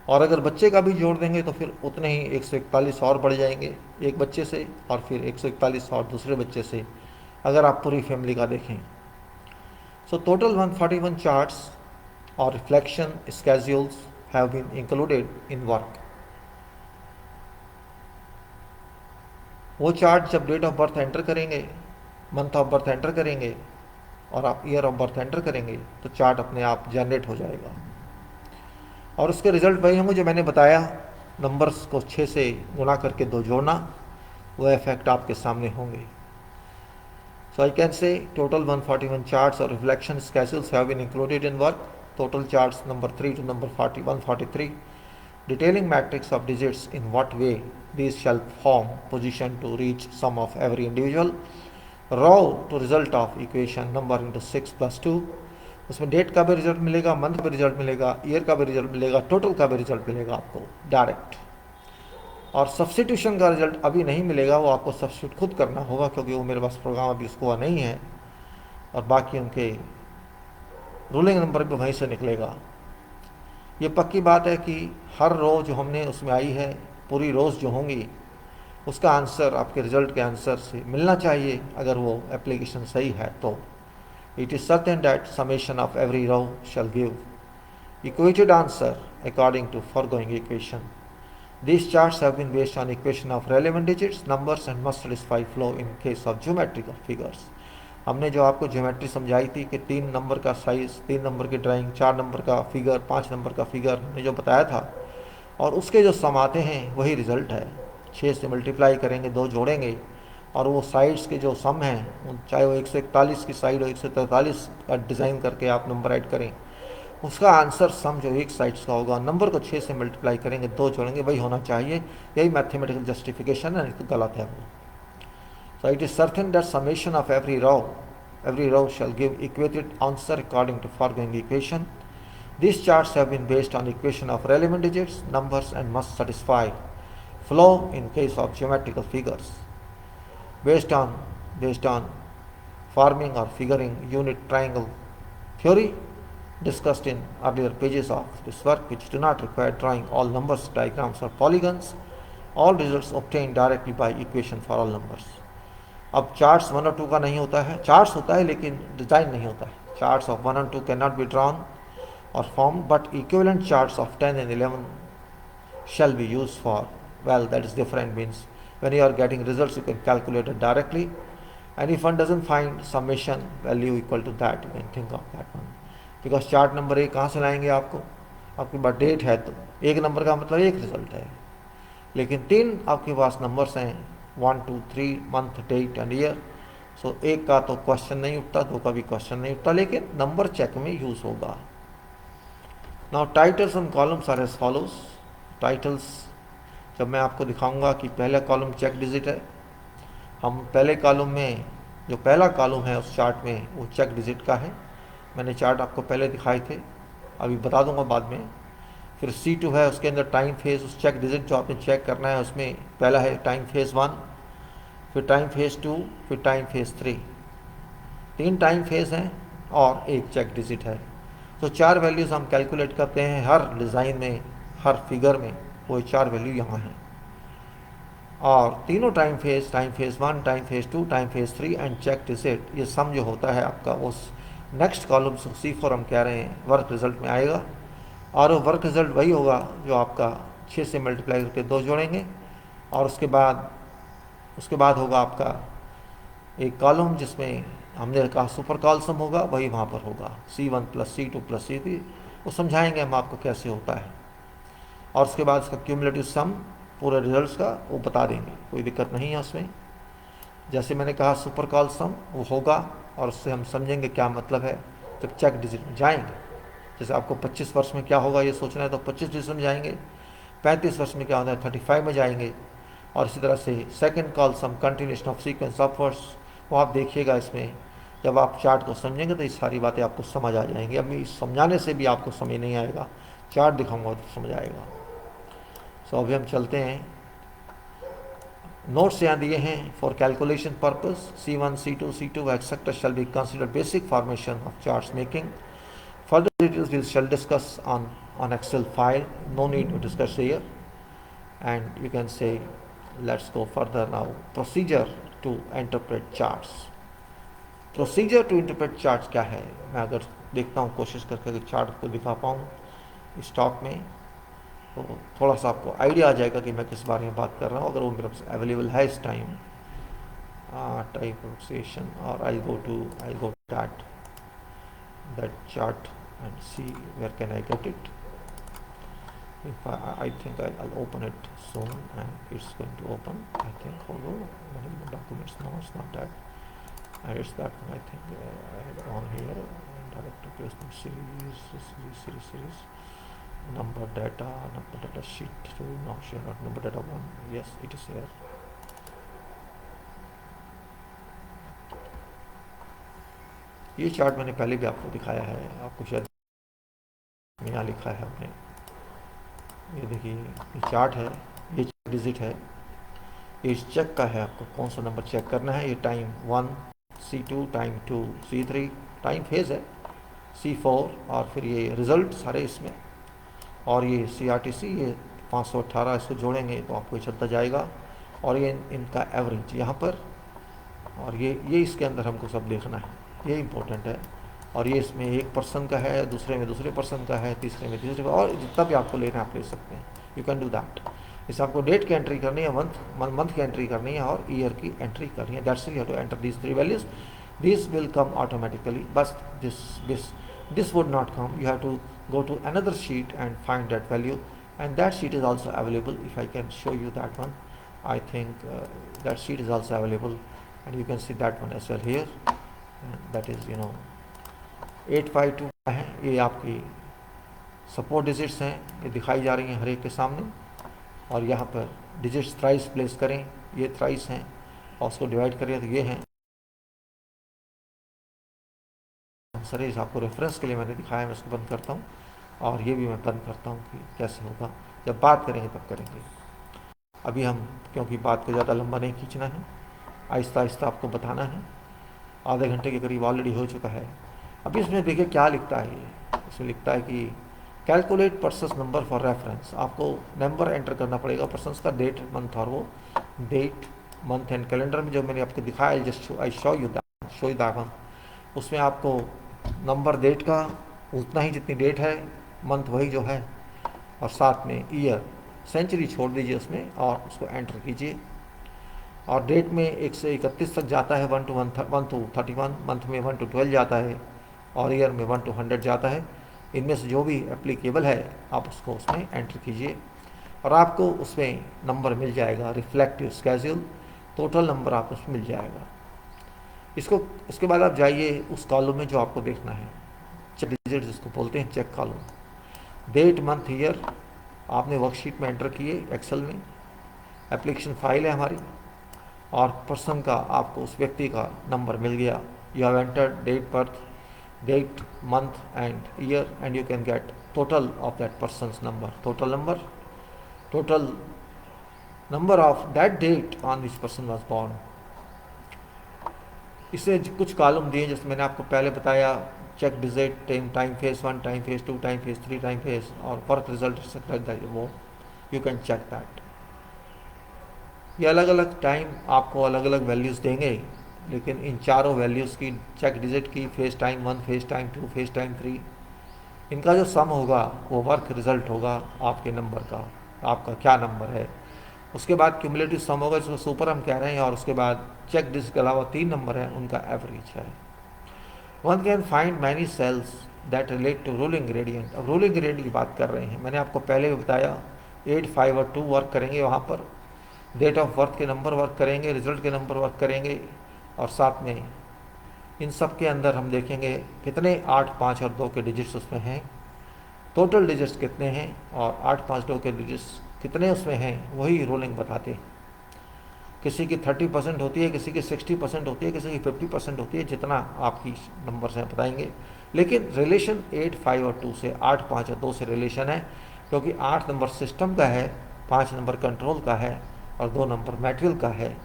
और अगर बच्चे का भी जोड़ देंगे तो फिर उतने ही 141 और बढ़ जाएंगे एक बच्चे से, और फिर 141 और दूसरे बच्चे से, अगर आप पूरी फैमिली का देखें. So total 141 charts or reflection schedules have been included in work. वो चार्ट जब डेट ऑफ बर्थ एंटर करेंगे, मंथ ऑफ बर्थ एंटर करेंगे और आप ईयर ऑफ बर्थ एंटर करेंगे तो चार्ट अपने आप जनरेट हो जाएगा. और उसके रिजल्ट वही होंगे जो मैंने बताया. नंबर्स को 6 से गुना करके 2 जोड़ना, वो इफेक्ट आपके सामने होंगे. So I can say total 141 charts or reflection schedules have been included in work. Total charts number 3 to number 143, detailing matrix of digits in what way these shall form position to reach sum of every individual. Row to result of equation number into 6 plus 2. उसमें date का भी result मिलेगा, month का result मिलेगा, year का भी result मिलेगा, total का भी रिजल्ट मिलेगा आपको डायरेक्ट. और सब्स्टिट्यूशन का रिजल्ट अभी नहीं मिलेगा, वो आपको सब्स्टिट्यूट खुद करना होगा, क्योंकि वो मेरे पास प्रोग्राम अभी उसको हुआ नहीं है. और बाकी उनके रूलिंग नंबर भी वहीं से निकलेगा. ये पक्की बात है कि हर रो जो हमने उसमें आई है, पूरी रोज़ जो होंगी उसका आंसर आपके रिजल्ट के आंसर से मिलना चाहिए अगर वो एप्लीकेशन सही है तो। It is certain that summation of every row shall give equated answer according to foregoing equation. These charts have been based on equation of relevant digits, numbers and must satisfy flow in case of geometrical figures. हमने जो आपको geometry समझाई थी कि 3 number का size, 3 number की drawing, 4 number का figure, 5 number का फिगर हमने जो बताया था, और उसके जो सम आते हैं वही रिजल्ट है। 6 से मल्टीप्लाई करेंगे, 2 जोड़ेंगे, और वो साइड्स के जो सम हैं, चाहे वो 141 की साइड हो, 143 का डिज़ाइन करके आप नंबर ऐड करें, उसका आंसर सम जो एक साइड्स का होगा, नंबर को 6 से मल्टीप्लाई करेंगे, 2 जोड़ेंगे, वही होना चाहिए। यही मैथमेटिकल जस्टिफिकेशन है, नहीं तो गलत है वो। So it is certain that summation of every row shall give equated answer according to foregoing equation. These charts have been based on equation of relevant digits, numbers and must satisfy flow in case of geometrical figures. Based on forming or figuring unit triangle theory discussed in earlier pages of this work, which do not require drawing all numbers, diagrams or polygons, all results obtained directly by equation for all numbers. अब charts 1 और 2 का नहीं होता है, charts होता है लेकिन design नहीं होता है। Charts of 1 and 2 can not be drawn or formed, but equivalent charts of 10 and 11 shall be used for, well, that is different, means when you are getting results you can calculate it directly, and if one doesn't find summation value equal to that, you can think of that one, because chart number 1 कहाँ से लाएंगे आपको, आपके पास date है तो 1 number का मतलब 1 result है, लेकिन 3 आपके पास नंबर्स हैं, 1 2 3 मंथ, डेट एंड ईयर। सो 1 का तो क्वेश्चन नहीं उठता, 2 का भी क्वेश्चन नहीं उठता, लेकिन नंबर चेक में यूज़ होगा। Now titles and columns are as follows. Titles जब मैं आपको दिखाऊंगा कि पहला कॉलम चेक डिजिट है, हम पहले कॉलम में जो पहला कॉलम है उस चार्ट में वो चेक डिजिट का है। मैंने चार्ट आपको पहले दिखाए थे, अभी बता दूंगा बाद में। फिर C2 है, उसके अंदर टाइम फेज, उस चेक डिजिट जो आपने चेक करना है उसमें पहला है टाइम फेज 1, फिर टाइम फेज 2, फिर टाइम फेज 3। 3 टाइम फेज हैं और 1 चेक डिजिट है। तो 4 वैल्यूज़ हम कैलकुलेट करते हैं हर डिज़ाइन में, हर फिगर में, वो 4 वैल्यू यहाँ हैं। और तीनों time phase 1, time phase 2, time phase 3 and check digit, ये सम जो होता है आपका उस नेक्स्ट कॉलम से C4 हम कह रहे हैं वर्क रिजल्ट में आएगा। और वो वर्क रिजल्ट वही होगा जो आपका 6 से मल्टीप्लाई करके 2 जोड़ेंगे, और उसके बाद होगा आपका एक कॉलम जिसमें हमने कहा सुपर कॉलम होगा, वही वहाँ पर होगा C1 + C2 + C3, वो समझाएंगे हम आपको कैसे होता है। और उसके बाद उसका क्यूमुलेटिव सम पूरे रिजल्ट्स का वो बता देंगे, कोई दिक्कत नहीं है उसमें। जैसे मैंने कहा सुपर कॉलम वो होगा, और उससे हम समझेंगे क्या मतलब है जब चेक डिजिट में जाएंगे। जैसे आपको 25 वर्ष में क्या होगा ये सोचना है तो 25 डिजिट में जाएंगे, 35 वर्ष में क्या होता है 35 में जाएंगे, और इसी तरह से second column continuation of sequence ऑफवर्ड्स, वो आप देखिएगा इसमें। जब आप चार्ट को समझेंगे तो ये सारी बातें आपको समझ आ जाएंगी। अभी समझाने से भी आपको समझ नहीं आएगा, चार्ट दिखाऊंगा तो समझ आएगा। सो अभी हम चलते हैं, नोट्स यहाँ दिए हैं for calculation purpose. C1 C2 C2 etcetera shall be consider basic formation of charts making. Further details we shall discuss on Excel file, no need to discuss here. And you can say, let's go further now. Procedure to interpret charts. Procedure to interpret charts क्या है, मैं अगर देखता हूँ कोशिश करके कि chart को दिखा पाऊँ स्टॉक में, तो थोड़ा सा आपको आइडिया आ जाएगा कि मैं किस बारे में बात कर रहा हूँ, अगर वो मेरे पास अवेलेबल है इस टाइम। टाइप ऑफ सेशन, और I go to that chart and see where can I get it. If I think I'll open it soon, and it's going to open, I think, although documents, no, it's not that, and it's that one, I think, on here, director placement series, number data sheet 2, no, sure, not number data 1, yes, it is here. ये chart मैंने पहले भी आपको दिखाया है, आपको शायद यहाँ लिखा है आपने, ये देखिए ये चार्ट है, ये चेक डिजिट है, ये चेक का है, आपको कौन सा नंबर चेक करना है। ये time 1 C2, time 2 C3, time phase है C4, और फिर ये रिज़ल्ट सारे इसमें, और ये CRTC, ये 518, इसको जोड़ेंगे तो आपको चलता जाएगा। और ये इनका एवरेज यहाँ पर, और ये इसके अंदर हमको सब देखना है, ये इंपॉर्टेंट है। और ये इसमें एक पर्सन का है, दूसरे में दूसरे पर्सन का है, तीसरे में तीसरे का, और जितना भी आपको लेना आप ले सकते हैं, यू कैन डू दैट। इस आपको डेट की एंट्री करनी है, मंथ की एंट्री करनी है और ईयर की एंट्री करनी है। That's you have to enter these 3 values, this will come automatically, बस this would not come. You have to go to another sheet and find that value, and that sheet is also available. If I can show you that one, I think that sheet is also available, and you can see that one as well here, and that is 852 है। ये आपकी support digits हैं, ये दिखाई जा रही हैं हर एक के सामने, और यहाँ पर डिजिट्स थ्राइस प्लेस करें, ये थ्राइस हैं, और उसको डिवाइड करें तो ये हैं। सर इस आपको रेफरेंस के लिए मैंने दिखाया, मैं इसको बंद करता हूँ, और ये भी मैं बंद करता हूँ कि कैसे होगा, जब बात करेंगे तब करेंगे। अभी हम, क्योंकि बात को ज़्यादा लंबा नहीं खींचना है, आहिस्ता आहिस्ता आपको बताना है। आधे घंटे के करीब ऑलरेडी हो चुका है। अभी इसमें देखिए क्या लिखता है, ये इसमें लिखता है कि calculate persons number for reference. आपको नंबर एंटर करना पड़ेगा पर्सन्स का, डेट मंथ, और वो डेट मंथ एंड कैलेंडर में जो मैंने आपको दिखाया, just I show you that one, उसमें आपको नंबर डेट का उतना ही जितनी डेट है, मंथ वही जो है, और साथ में ईयर, सेंचुरी छोड़ दीजिए उसमें और उसको एंटर कीजिए। और डेट में 1 से 31 तक जाता है, 1 to 31, मंथ में 1 to 12 जाता है, और ईयर में 1 to 100 जाता है। इनमें से जो भी एप्लीकेबल है आप उसको उसमें एंटर कीजिए, और आपको उसमें नंबर मिल जाएगा, रिफ्लेक्टिव स्केड्यूल, टोटल नंबर आपको उसमें मिल जाएगा। इसके बाद आप जाइए उस कॉलम में जो आपको देखना है, चेक डिजिट जिसको बोलते हैं, check column, date month year आपने वर्कशीट में एंटर किए, एक्सेल में एप्लीकेशन फाइल है हमारी, और पर्सन का आपको उस व्यक्ति का नंबर मिल गया। You have entered date birth, date month and year, and you can get total of that person's number, total number of that date on which person was born. इससे कुछ कॉलम दिए, जैसे मैंने आपको पहले बताया, check digit, time phase 1, time phase 2, time phase 3, time phase, और work result, वो यू कैन चेक दैट। ये अलग अलग टाइम आपको अलग अलग वैल्यूज़ देंगे, लेकिन इन चारों वैल्यूज़ की, चेक डिजिट की, phase time 1, phase time 2, phase time 3, इनका जो सम होगा वो वर्क रिजल्ट होगा आपके नंबर का, आपका क्या नंबर है। उसके बाद क्यूमुलेटिव सम होगा, जिसको सुपर हम कह रहे हैं, और उसके बाद चेक डिजिट के अलावा 3 नंबर हैं, उनका एवरेज है। One can find many cells that relate to ruling gradient. अब रूलिंग ग्रेडियंट की बात कर रहे हैं, मैंने आपको पहले भी बताया 8, 5 और 2 वर्क करेंगे, वहाँ पर डेट ऑफ बर्थ के नंबर वर्क करेंगे, रिजल्ट के नंबर वर्क करेंगे, और साथ में इन सब के अंदर हम देखेंगे कितने 8, 5 और 2 के डिजिट्स उसमें हैं, टोटल डिजिट्स कितने हैं, और 8, 5, 2 के डिजिट्स कितने उसमें हैं, वही रोलिंग बताते हैं। किसी की 30% होती है, किसी की 60% होती है, किसी की 50% होती है, जितना आपकी नंबर से बताएंगे। लेकिन रिलेशन 8, 5 और 2 से, 8, 5 और 2 से रिलेशन है, क्योंकि 8 नंबर सिस्टम का है, 5 नंबर कंट्रोल का है, और 2 नंबर मटेरियल का है।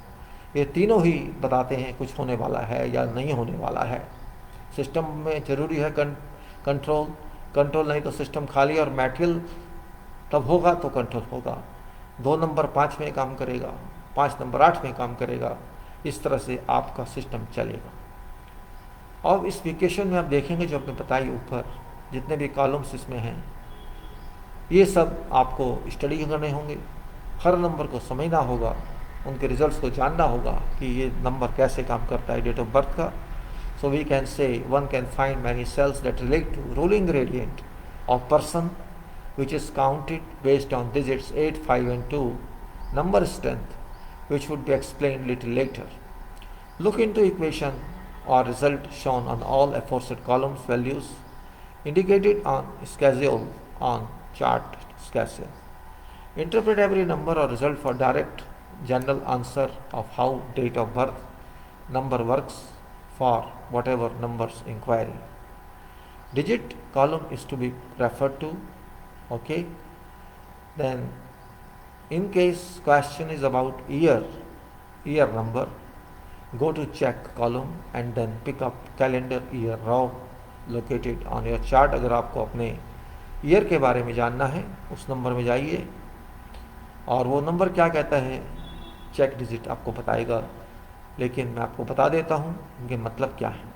ये तीनों ही बताते हैं कुछ होने वाला है या नहीं होने वाला है। सिस्टम में ज़रूरी है कंट्रोल नहीं तो सिस्टम खाली, और मटेरियल तब होगा तो कंट्रोल होगा। 2 नंबर 5 में काम करेगा, 5 नंबर 8 में काम करेगा, इस तरह से आपका सिस्टम चलेगा। और इस वेकेशन में आप देखेंगे जो आपने बताई ऊपर, जितने भी कॉलम्स इसमें हैं, ये सब आपको स्टडी करने होंगे, हर नंबर को समझना होगा, उनके रिजल्ट्स को जानना होगा कि ये नंबर कैसे काम करता है डेट ऑफ बर्थ का। So we can say one can find many cells that relate to ruling gradient of person which is counted based on digits 8, 5 and 2, number strength, which would be explained little later. Look into equation or result shown on all aforesaid columns values indicated on schedule on chart schedule. Interpret every number or result for direct general answer of how date of birth number works for whatever numbers inquiry. Digit column is to be referred to. Okay, then in case question is about year number, go to check column and then pick up calendar year row located on your chart. अगर आपको अपने year के बारे में जानना है, उस number में जाइए, और वो नंबर क्या कहता है, चेक डिजिट आपको बताएगा, लेकिन मैं आपको बता देता हूँ इनके मतलब क्या है।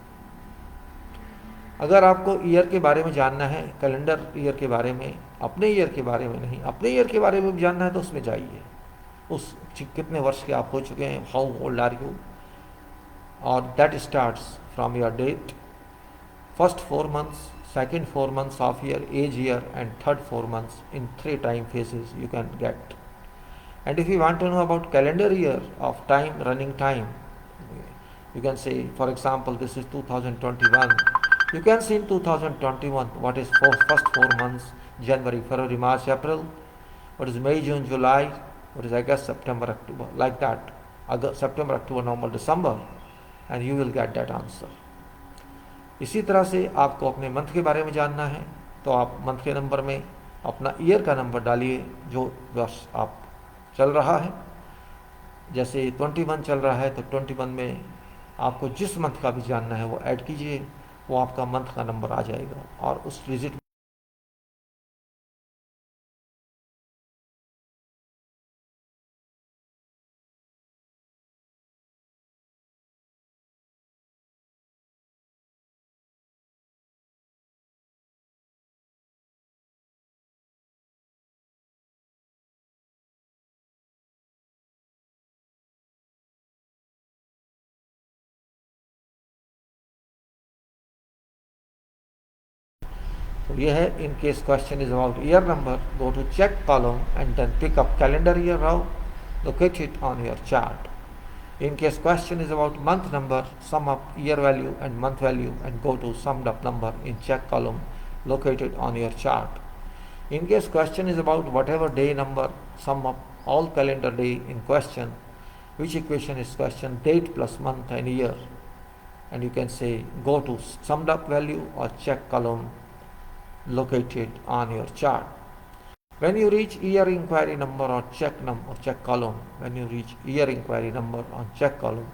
अगर आपको ईयर के बारे में जानना है, कैलेंडर ईयर के बारे में, अपने ईयर के बारे में नहीं, अपने ईयर के बारे में भी जानना है तो उसमें जाइए, उस कितने वर्ष के आप हो चुके हैं, हाउ ओल्ड आर यू, और that starts from your date, first 4 months, second 4 months of year, age year, and third 4 months in 3 time phases you can get. And if you want to know about calendar year of time, running time, you can say, for example, this is 2021. You can see in 2021 what is first 4 months, January, February, March, April, what is May, June, July, what is August, September, October, like that. August, September, October, November, December, and you will get that answer. इसी तरह से आपको अपने month के बारे में जानना है तो आप मंथ के नंबर में अपना ईयर का नंबर डालिए जो वर्ष आप चल रहा है। जैसे 21 चल रहा है तो 21 में आपको जिस मंथ का भी जानना है वो ऐड कीजिए, वो आपका मंथ का नंबर आ जाएगा और उस डिजिट तो ये है। In case question is about year number, go to check column and then pick up calendar year row, locate it on your chart. In case question is about month number, sum up year value and month value and go to summed up number in check column located on your chart. In case question is about whatever day number, sum up all calendar day in question, which equation is question, date plus month and year, and you can say go to summed up value or check column located on your chart. When you reach year inquiry number or check column, when you reach year inquiry number on check column,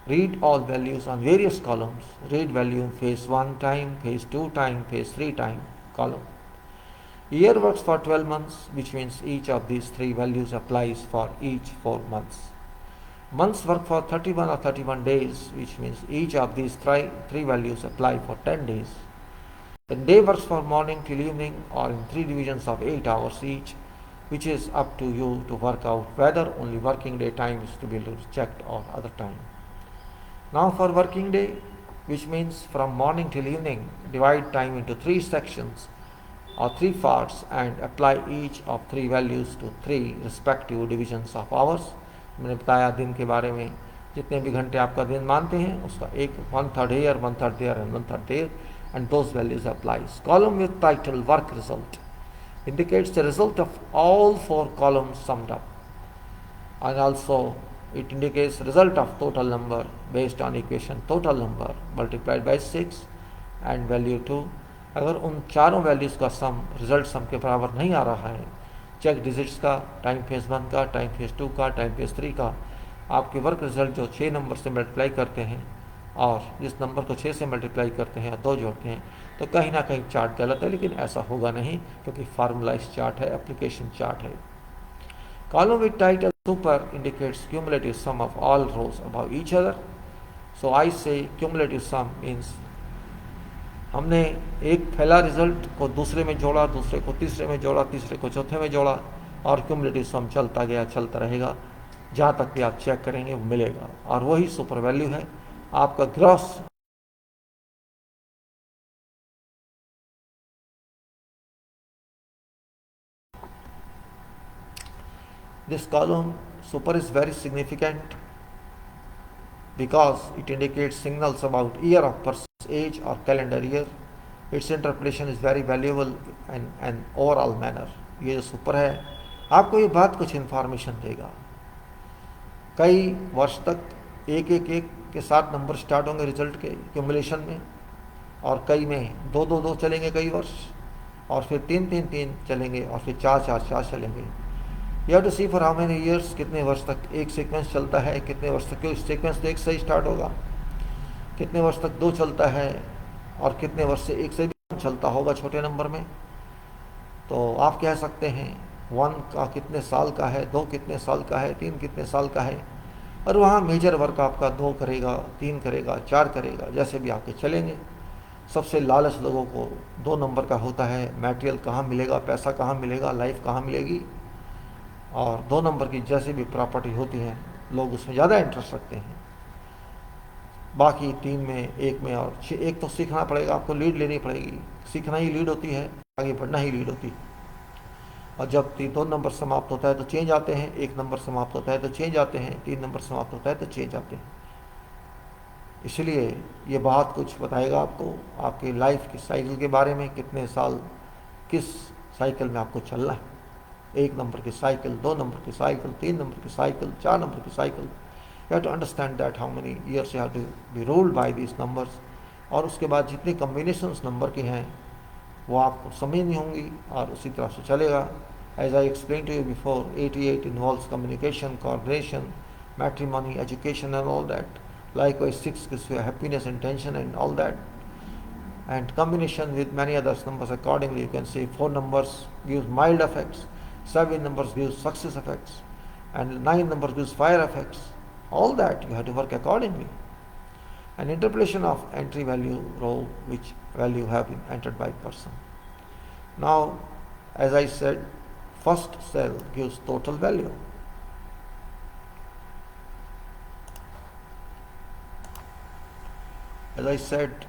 read all values on various columns. Read value phase 1 time, phase 2 time, phase 3 time column. Year works for 12 months, which means each of these 3 values applies for each 4 months. Months work for 31 or 31 days, which means each of these 3 values apply for 10 days. The day works for morning till evening or in 3 divisions of 8 hours each, which is up to you to work out whether only working day time is to be checked or other time. Now for working day, which means from morning till evening, divide time into 3 sections or 3 parts and apply each of 3 values to 3 respective divisions of hours. मैंने बताया दिन के बारे में, जितने भी घंटे आपका दिन मानते हैं उसका एक 1/3 here, 1/3 there and 1/3 there, and those values applies. Column with title work result indicates the result of all 4 columns summed up, and also it indicates result of total number based on equation total number multiplied by 6 and value 2. अगर उन चारों values का सम result सम के बराबर नहीं आ रहा है, check digits का, टाइम फेज 1 का, टाइम फेज 2 का, टाइम फेज 3 का, आपके वर्क रिजल्ट जो 6 नंबर से मल्टीप्लाई करते हैं और जिस नंबर को 6 से मल्टीप्लाई करते हैं या 2 जोड़ते हैं, तो कहीं ना कहीं चार्ट गलत है, लेकिन ऐसा होगा नहीं क्योंकि फार्मूलाइज चार्ट है, एप्लीकेशन चार्ट है. Column with title super indicates cumulative sum of all rows above each other. So I say cumulative some means हमने एक पहला रिजल्ट को दूसरे में जोड़ा, दूसरे को तीसरे में जोड़ा, तीसरे को चौथे में जोड़ा और क्यूमुलेटिव सम चलता गया, चलता रहेगा, जहाँ तक भी आप चेक करेंगे वो मिलेगा और वही सुपर वैल्यू है आपका gross. This column super is very significant because it indicates signals about year of person's age or calendar year. Its interpretation is very valuable in an overall manner. ये जो super है आपको ये बात कुछ information देगा. कई वर्ष तक एक एक एक के साथ नंबर स्टार्ट होंगे रिजल्ट के क्यूमुलेशन में, और कई में 2-2-2 चलेंगे कई वर्ष, और फिर 3-3-3 चलेंगे, और फिर 4-4-4 चलेंगे. You have to see for how many years, कितने वर्ष तक एक सीक्वेंस चलता है, कितने वर्ष तक क्यों सीक्वेंस तो एक से ही स्टार्ट होगा, कितने वर्ष तक 2 चलता है और कितने वर्ष से 1 से भी चलता होगा छोटे नंबर में. तो आप कह सकते हैं 1 का कितने साल का है, 2 कितने साल का है, 3 कितने साल का है। और वहाँ मेजर वर्क आपका 2 करेगा, 3 करेगा, 4 करेगा, जैसे भी आपके चलेंगे। सबसे लालच लोगों को 2 नंबर का होता है, मटेरियल कहाँ मिलेगा, पैसा कहाँ मिलेगा, लाइफ कहाँ मिलेगी। और 2 नंबर की जैसे भी प्रॉपर्टी होती है लोग उसमें ज़्यादा इंटरेस्ट रखते हैं। बाकी 3 में, 1 में और 6, एक तो सीखना पड़ेगा आपको, लीड लेनी पड़ेगी। सीखना ही लीड होती है, आगे बढ़ना ही लीड होती है। और जब 2 नंबर समाप्त होता है तो चेंज आते हैं, 1 नंबर समाप्त होता है तो चेंज आते हैं, 3 नंबर समाप्त होता है तो चेंज आते हैं। इसलिए ये बहुत कुछ बताएगा आपको आपकी लाइफ की साइकिल के बारे में, कितने साल किस साइकिल में आपको चलना है। 1 नंबर की साइकिल, 2 नंबर की साइकिल, 3 नंबर की साइकिल, 4 नंबर की cycle. You have to understand that how many years you have to be ruled by these numbers. और उसके बाद जितनी कम्बिनेशंस नंबर की हैं वो आपको समझनी होंगी और उसी तरह से चलेगा। As I explained to you before, 88 involves communication, coordination, matrimony, education and all that. Likewise, 6 gives you happiness, intention and all that. And combination with many other numbers accordingly, you can say 4 numbers gives mild effects, 7 numbers gives success effects, and 9 numbers gives fire effects. All that you have to work accordingly. An interpolation of entry value row, which value have been entered by person. Now, as I said, first cell gives total value. As I said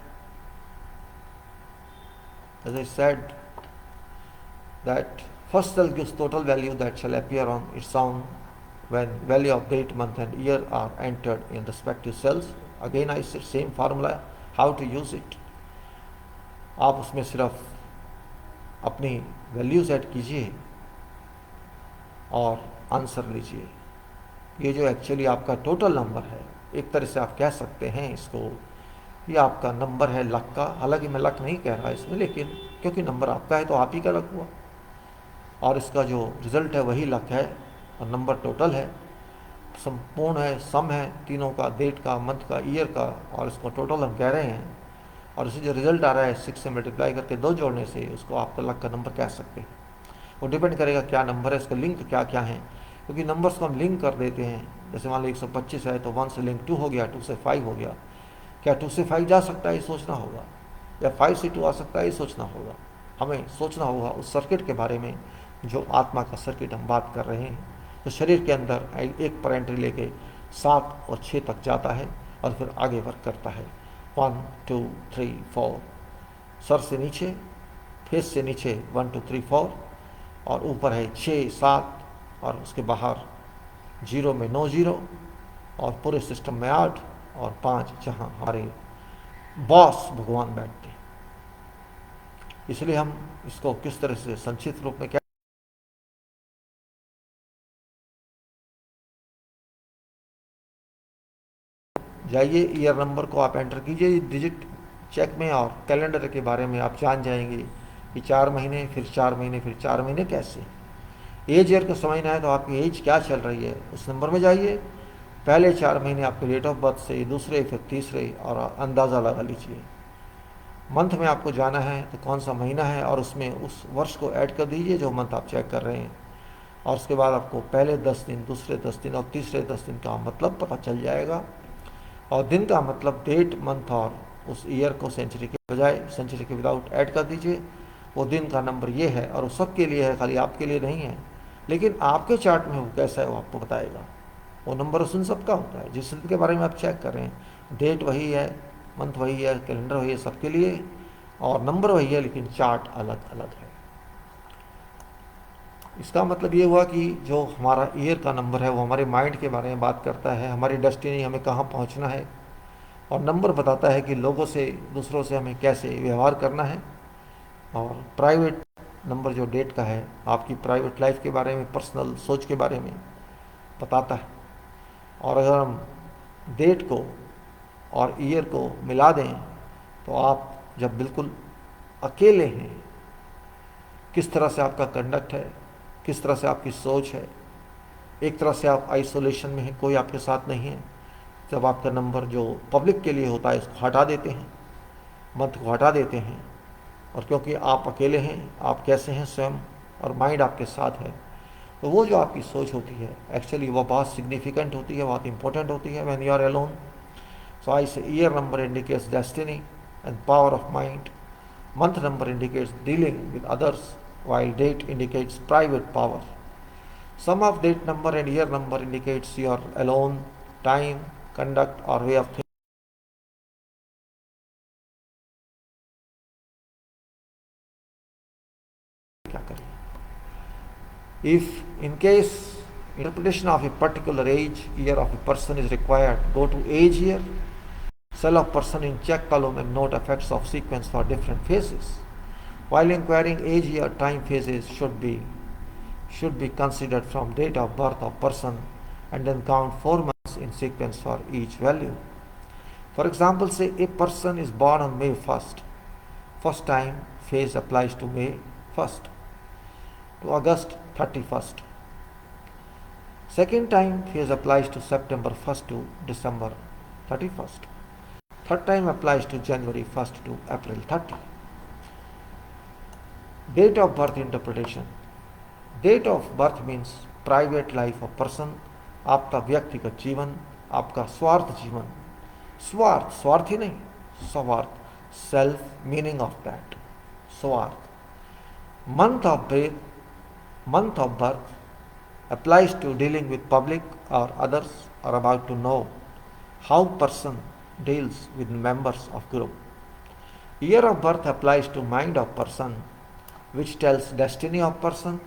that first cell gives total value that shall appear on its own when value of date, month and year are entered in respective cells. Again I said same formula, how to use it. आप उसमें सिर्फ अपनी values add कीजिए और answer लीजिए। ये जो actually आपका टोटल नंबर है, एक तरह से आप कह सकते हैं इसको, ये आपका नंबर है लक का। हालांकि मैं लक नहीं कह रहा इसमें, लेकिन क्योंकि नंबर आपका है तो आप ही का लक हुआ, और इसका जो रिजल्ट है वही लक है, और नंबर टोटल है, संपूर्ण है, सम है तीनों का, डेट का, मंथ का, ईयर का, और इसको टोटल हम कह रहे हैं। और इसे जो रिजल्ट आ रहा है 6 से मल्टीप्लाई करके 2 जोड़ने से, उसको आपका लक का नंबर कह सकते हैं। वो डिपेंड करेगा क्या नंबर है, इसका लिंक क्या क्या है, क्योंकि नंबर्स को हम लिंक कर देते हैं। जैसे मान लो 125 है तो 1 से लिंक 2 हो गया, 2 से 5 हो गया। क्या 2 से 5 जा सकता है, ये सोचना होगा, या 5 से 2 आ सकता है, ये सोचना होगा। हमें सोचना होगा उस सर्किट के बारे में, जो आत्मा का सर्किट हम बात कर रहे हैं। तो शरीर के अंदर 1 पर एंट्री लेके 7 और 6 तक जाता है और फिर आगे वर्क करता है। 1 2 3 4, सर से नीचे, फेस से नीचे 1 2 3 4, और ऊपर है 6 7, और उसके बाहर 0 में 9 0, और पूरे सिस्टम में 8 और 5, जहाँ हमारे बॉस भगवान बैठते हैं। इसलिए हम इसको किस तरह से संक्षिप्त रूप में क्या जाइए, ईयर नंबर को आप एंटर कीजिए डिजिट चेक में, और कैलेंडर के बारे में आप जान जाएंगे कि 4 महीने, फिर 4 महीने, फिर 4 महीने कैसे। एज ईयर को समझना है तो आपकी एज क्या चल रही है, उस नंबर में जाइए। पहले 4 महीने आपके डेट ऑफ बर्थ से, दूसरे फिर तीसरे, और अंदाज़ा लगा लीजिए। मंथ में आपको जाना है तो कौन सा महीना है, और उसमें उस वर्ष को ऐड कर दीजिए जो मंथ आप चेक कर रहे हैं। और उसके बाद आपको पहले 10 दिन, दूसरे 10 दिन और तीसरे 10 दिन का मतलब पता चल जाएगा। और दिन का मतलब डेट, मंथ और उस ईयर को सेंचुरी के बजाय सेंचुरी के विदाउट ऐड कर दीजिए। वो दिन का नंबर ये है, और वो सबके लिए है, खाली आपके लिए नहीं है। लेकिन आपके चार्ट में वो कैसा है वो आपको बताएगा। वो नंबर उस दिन सबका होता है जिस दिन के बारे में आप चेक कर रहे हैं। डेट वही है, मंथ वही है, कैलेंडर वही है सबके लिए, और नंबर वही है, लेकिन चार्ट अलग अलग है। इसका मतलब ये हुआ कि जो हमारा ईयर का नंबर है वो हमारे माइंड के बारे में बात करता है, हमारी डेस्टिनी, हमें कहाँ पहुँचना है। और नंबर बताता है कि लोगों से, दूसरों से हमें कैसे व्यवहार करना है। और प्राइवेट नंबर जो डेट का है, आपकी प्राइवेट लाइफ के बारे में, पर्सनल सोच के बारे में बताता है। और अगर हम डेट को और ईयर को मिला दें तो आप जब बिल्कुल अकेले हैं, किस तरह से आपका कंडक्ट है, किस तरह से आपकी सोच है। एक तरह से आप आइसोलेशन में हैं, कोई आपके साथ नहीं है। जब आपका नंबर जो पब्लिक के लिए होता है इसको हटा देते हैं, मंथ को हटा देते हैं, और क्योंकि आप अकेले हैं, आप कैसे हैं स्वयं, और माइंड आपके साथ है, तो वो जो आपकी सोच होती है एक्चुअली वो बहुत सिग्निफिकेंट होती है, बहुत इंपॉर्टेंट होती है when you are alone. So I से year number indicates destiny and power of mind. Month number indicates dealing with others, while date indicates private power. Sum of date number and year number indicates your alone, time, conduct or way of thinking. क्या करें? If in case interpretation of a particular age, year of a person is required, go to age year, cell of person in check column and note effects of sequence for different phases. While inquiring age, year, time phases should be considered from date of birth of person and then count 4 months in sequence for each value. For example, say a person is born on May 1st. First time phase applies to May 1st to August 31st. Second time phase applies to September 1st to December 31st. Third time applies to January 1st to April 30. Date of birth interpretation. Date of birth means private life of person, आपका व्यक्तिगत जीवन, आपका स्वार्थ जीवन. स्वार्थ ही नहीं, स्वार्थ, self meaning of that, स्वार्थ. Month of birth applies to dealing with public or others or about to know how person deals with members of group. Year of birth applies to mind of person, which tells destiny of person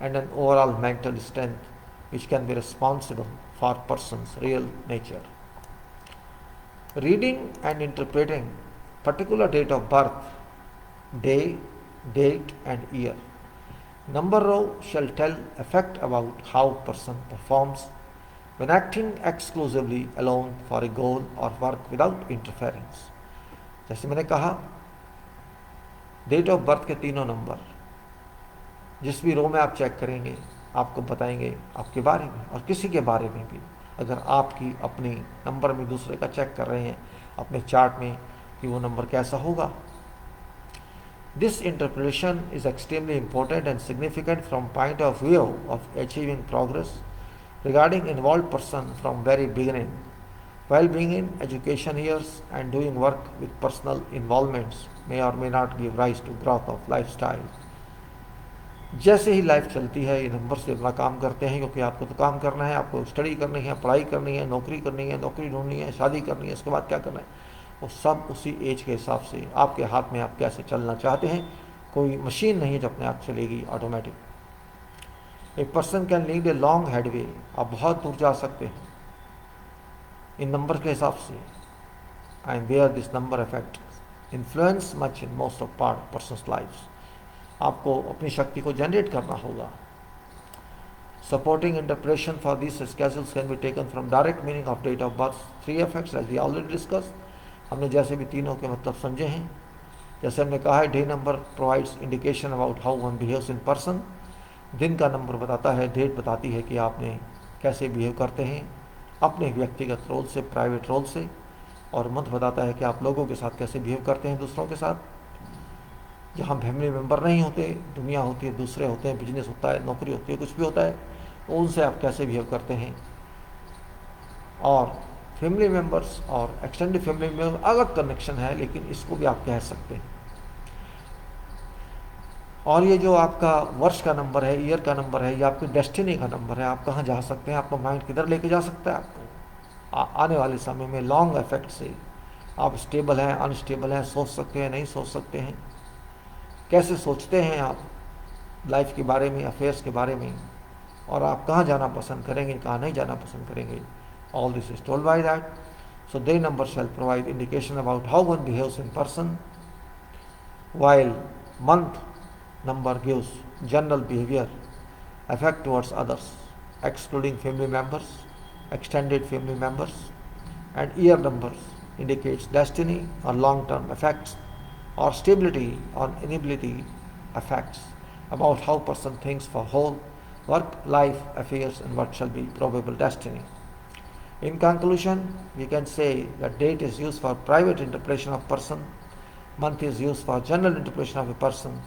and an overall mental strength which can be responsible for person's real nature. Reading and interpreting particular date of birth, day, date and year. Number row shall tell effect about how person performs when acting exclusively alone for a goal or work without interference. जैसे मैंने कहा, date of birth के तीनों number जिस भी रो में आप check करेंगे आपको बताएंगे आपके बारे में और किसी के बारे में भी. अगर आपकी अपनी नंबर में दूसरे का चेक कर रहे हैं अपने चार्ट में कि वो नंबर कैसा होगा. This interpretation is extremely important and significant from point of view of achieving progress regarding involve person from very beginning while being in education years and doing work with personal involvements may or may not give rise to growth of lifestyle. जैसे ही life चलती है ये number से अपना काम करते हैं, क्योंकि आपको तो काम करना है, आपको स्टडी करनी है, पढ़ाई करनी है, नौकरी करनी है, नौकरी ढूंढनी है, शादी करनी है, इसके बाद क्या करना है, वो सब उसी एज के हिसाब से आपके हाथ में आप कैसे चलना चाहते हैं. कोई मशीन नहीं है जो अपने आप चलेगी automatic. A person can lead a long headway, आप बहुत दूर जा सकते हैं इन नंबर के हिसाब से. And where this number effect influence much in most of part persons life. आपको अपनी शक्ति को जनरेट करना होगा. Supporting interpretation for this schedules can be taken from direct meaning of date of birth. 3 effects as we already discuss. हमने जैसे भी तीनों के मतलब समझे हैं. जैसे हमने कहा है, day number provides indication about how one behaves in person. दिन का नंबर बताता है, डेट बताती है कि आपने कैसे बिहेव करते हैं अपने व्यक्तिगत रोल से, प्राइवेट रोल से. और मंथ बताता है कि आप लोगों के साथ कैसे बिहेव करते हैं दूसरों के साथ. जहाँ फैमिली मेम्बर नहीं होते, दुनिया होती है, दूसरे होते हैं, बिजनेस होता है, नौकरी होती है, कुछ भी होता है, तो उनसे आप कैसे बिहेव करते हैं. और फैमिली मेम्बर्स और एक्सटेंडेड फैमिली में अलग कनेक्शन है, लेकिन इसको भी आप कह सकते हैं. और ये जो आपका वर्ष का नंबर है, ईयर का नंबर है, ये आपकी डेस्टिनी का नंबर है. आप कहाँ जा सकते हैं, आपका माइंड किधर लेके जा सकता है आपको आने वाले समय में. लॉन्ग इफेक्ट से आप स्टेबल हैं, अनस्टेबल हैं, सोच सकते हैं, नहीं सोच सकते हैं, कैसे सोचते हैं आप लाइफ के बारे में, अफेयर्स के बारे में, और आप कहाँ जाना पसंद करेंगे, कहाँ नहीं जाना पसंद करेंगे. All this is told by that. So they number shell provide indication about how one behaves in person, while month number gives general behavior affect towards others excluding family members, extended family members, and year numbers indicates destiny or long term effects or stability or inability effects about how person thinks for whole work, life, affairs, and what shall be probable destiny. In conclusion, we can say that date is used for private interpretation of person, month is used for general interpretation of a person,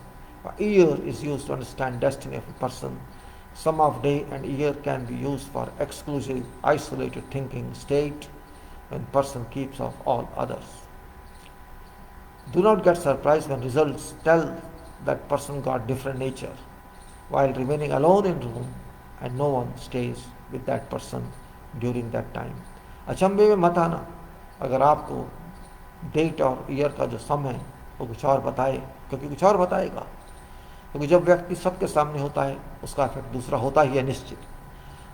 a year is used to understand destiny of a person, Sum of day and year can be used for exclusive, isolated thinking state when person keeps off all others. Do not get surprised when results tell that person got different nature while remaining alone in room and no one stays with that person during that time. अचंभे में मत आना अगर आपको date और year का जो सम है वो कुछ और बताए, क्योंकि कुछ और बताएगा। क्योंकि जब व्यक्ति सबके सामने होता है उसका इफेक्ट दूसरा होता ही है निश्चित,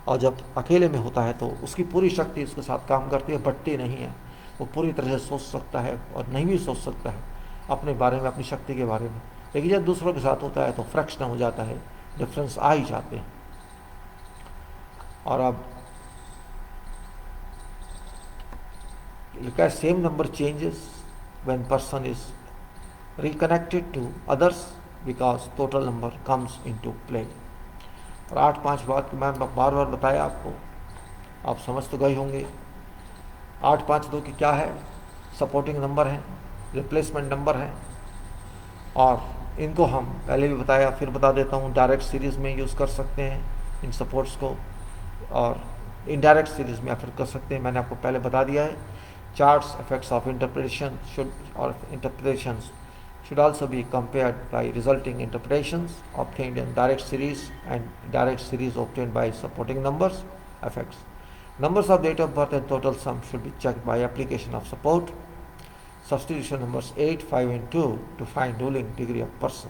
और जब अकेले में होता है तो उसकी पूरी शक्ति उसके साथ काम करती है, बटती नहीं है। वो पूरी तरह से सोच सकता है और नहीं भी सोच सकता है अपने बारे में, अपनी शक्ति के बारे में। लेकिन जब दूसरों के साथ होता है तो फ्रैक्शन हो जाता है, डिफरेंस आ ही जाते हैं। और अब look at same number changes when person is reconnected to others because total number comes into play. और 8-5 बात की मैंने बार बार बताया आपको, आप समझ तो गए होंगे। 8-5-2 की क्या है? सपोर्टिंग नंबर है, रिप्लेसमेंट नंबर है, और इनको हम पहले भी बताया फिर बता देता हूँ, डायरेक्ट सीरीज़ में यूज़ कर सकते हैं इन सपोर्ट्स को, और इनडायरेक्ट सीरीज़ में फिर कर सकते हैं, मैंने आपको पहले बता दिया है। Charts effects of interpretation interpretations should also be compared by resulting interpretations obtained in direct series and direct series obtained by supporting numbers effects. Numbers of date of birth and total sum should be checked by application of support. Substitution numbers 8, 5 and 2 to find ruling degree of person.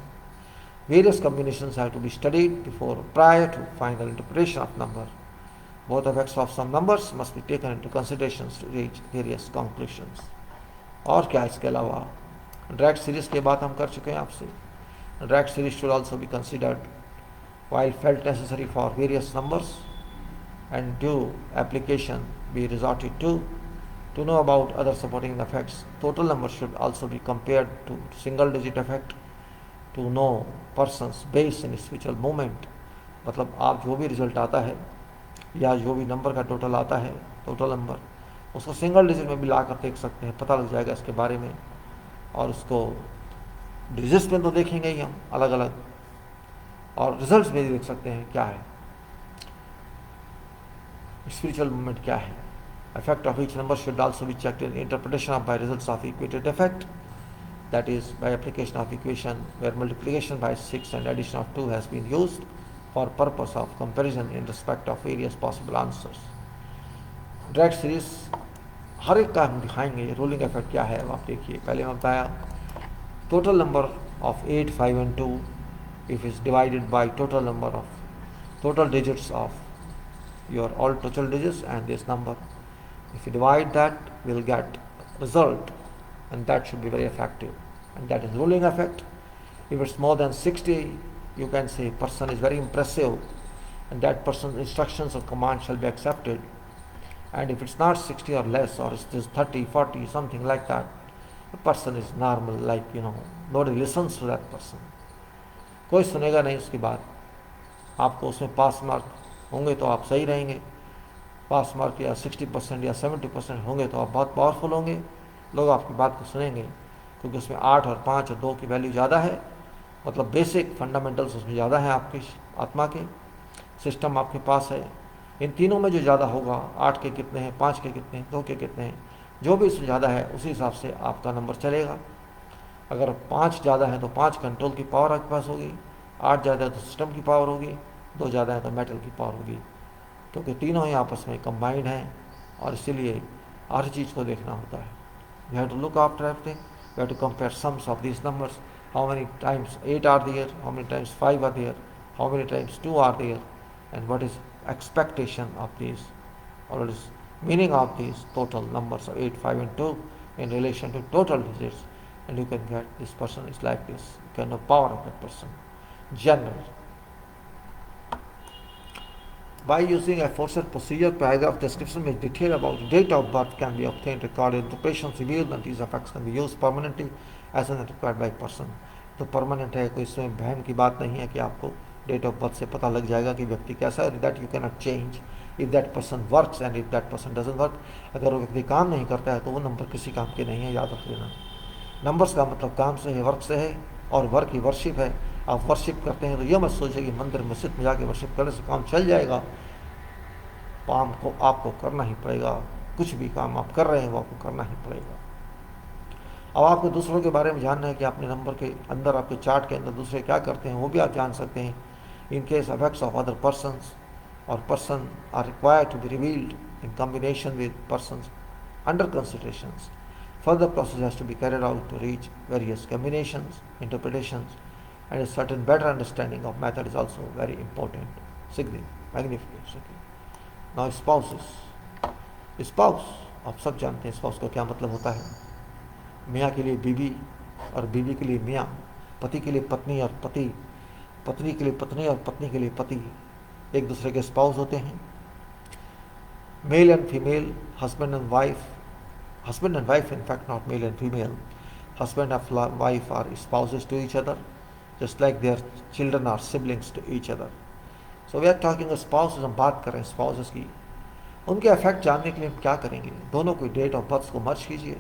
Various combinations have to be studied prior to final interpretation of number. Both effects of some numbers must be taken into consideration to reach various conclusions. और क्या इसके अलावा direct series की बात हम कर चुके हैं आपसे। Direct series should also be considered while felt necessary for various numbers and due application be resorted to. To know about other supporting effects, total number should also be compared to single digit effect to know person's base in spiritual movement. मतलब आप जो भी result आता है या जो भी number का टोटल आता है, टोटल नंबर, उसको सिंगल डिजिट में भी ला कर देख सकते हैं, पता लग जाएगा इसके बारे में। और उसको डिजिट्स में तो देखेंगे ही हम अलग अलग, और रिजल्ट्स में भी देख सकते हैं क्या है स्पिरिचुअल मूवमेंट क्या है। Effect of each number should also be checked in interpretation of bye results of equated effect, that is by application of equation where multiplication by 6 and addition of 2 has been used for purpose of comparison in respect of various possible answers. Direct series हर एक का हम दिखाएंगे ruling effect क्या है। आप देखिए, पहले मैं बताया total number of 8, 5 and 2 if is divided by total number of total digits of your all total digits and this number, if you divide that we'll get result, and that should be very effective, and that is ruling effect. If it's more than 60, you can say person is very impressive and that person's instructions or commands shall be accepted. And if it's not 60 or less, or it's just 30, 40, something like that, the person is normal, like nobody listens to that person. कोई सुनेगा नहीं उसकी बात। आपको उसमें पास mark होंगे तो आप सही रहेंगे, पास मार्क या 60% या 70% होंगे तो आप बहुत पावरफुल होंगे, लोग आपकी बात को सुनेंगे, क्योंकि उसमें 8 और 5 और 2 की वैल्यू ज़्यादा है। मतलब बेसिक फंडामेंटल्स उसमें ज़्यादा हैं, आपकी आत्मा के सिस्टम आपके पास है। इन तीनों में जो ज़्यादा होगा, 8 के कितने हैं, 5 के कितने हैं, 2 के कितने हैं, जो भी इसमें ज़्यादा है उसी हिसाब से आपका नंबर चलेगा। अगर 5 ज़्यादा है तो 5 कंट्रोल की पावर आपके पास होगी, 8 ज़्यादा है तो सिस्टम की पावर होगी, 2 ज़्यादा है तो मेटल की पावर होगी, क्योंकि तीनों ही आपस में कंबाइंड हैं। और इसीलिए हर चीज़ को देखना होता है। You have to look after everything. You have to compare sums of these numbers. How many times 8 are there? How many times 5 are there? How many times 2 are there? And what is expectation of these? Or what is meaning of these total numbers of 8, 5 and 2 in relation to total digits? And you can get this person is like this. You can know power of that person. General. By using a forced procedure, paragraph description with detail about date of birth can be obtained, recorded, interpretations revealed, and these effects can be used permanently as and required by person. तो permanent है, कोई इसमें बहम की बात नहीं है कि आपको डेट ऑफ बर्थ से पता लग जाएगा कि व्यक्ति कैसा है। That you cannot change if that person works and if that person doesn't work. अगर वो व्यक्ति काम नहीं करता है तो वो नंबर किसी काम के नहीं है, याद रख लेना। नंबर्स का मतलब काम से है, वर्क से है, और वर्क ही वर्शिप है। आप वर्शिप करते हैं तो यह मत सोचिए कि मंदिर मस्जिद में जाके वर्शिप करने से काम चल जाएगा। काम को आपको करना ही पड़ेगा, कुछ भी काम आप कर रहे हैं वो आपको करना ही पड़ेगा। अब आपको दूसरों के बारे में जानना है कि अपने नंबर के अंदर, आपके चार्ट के अंदर दूसरे क्या करते हैं, वो भी आप जान सकते हैं। In case effects of other persons और person are required to be revealed in combination with persons under considerations, further process has to be carried out to reach various combinations, interpretations, and a certain better understanding of method is also very important. Magnificent. Now spouses. Spouse, आप सब जानते हैं spouse का क्या मतलब होता है। मियाँ के लिए बीवी और बीवी के लिए मियाँ, पति के लिए पत्नी और पति, पत्नी के लिए पत्नी और पत्नी के लिए पति एक दूसरे के स्पाउस होते हैं। Male and female, husband and wife, husband and wife, in fact not male and female, husband and wife are spouses to each other, just like their children are siblings to each other. So we are talking of spouses, हम बात कर रहे हैं spouses की। उनके effect जानने के लिए हम क्या करेंगे, दोनों की डेट ऑफ बर्थ को मर्ज कीजिए,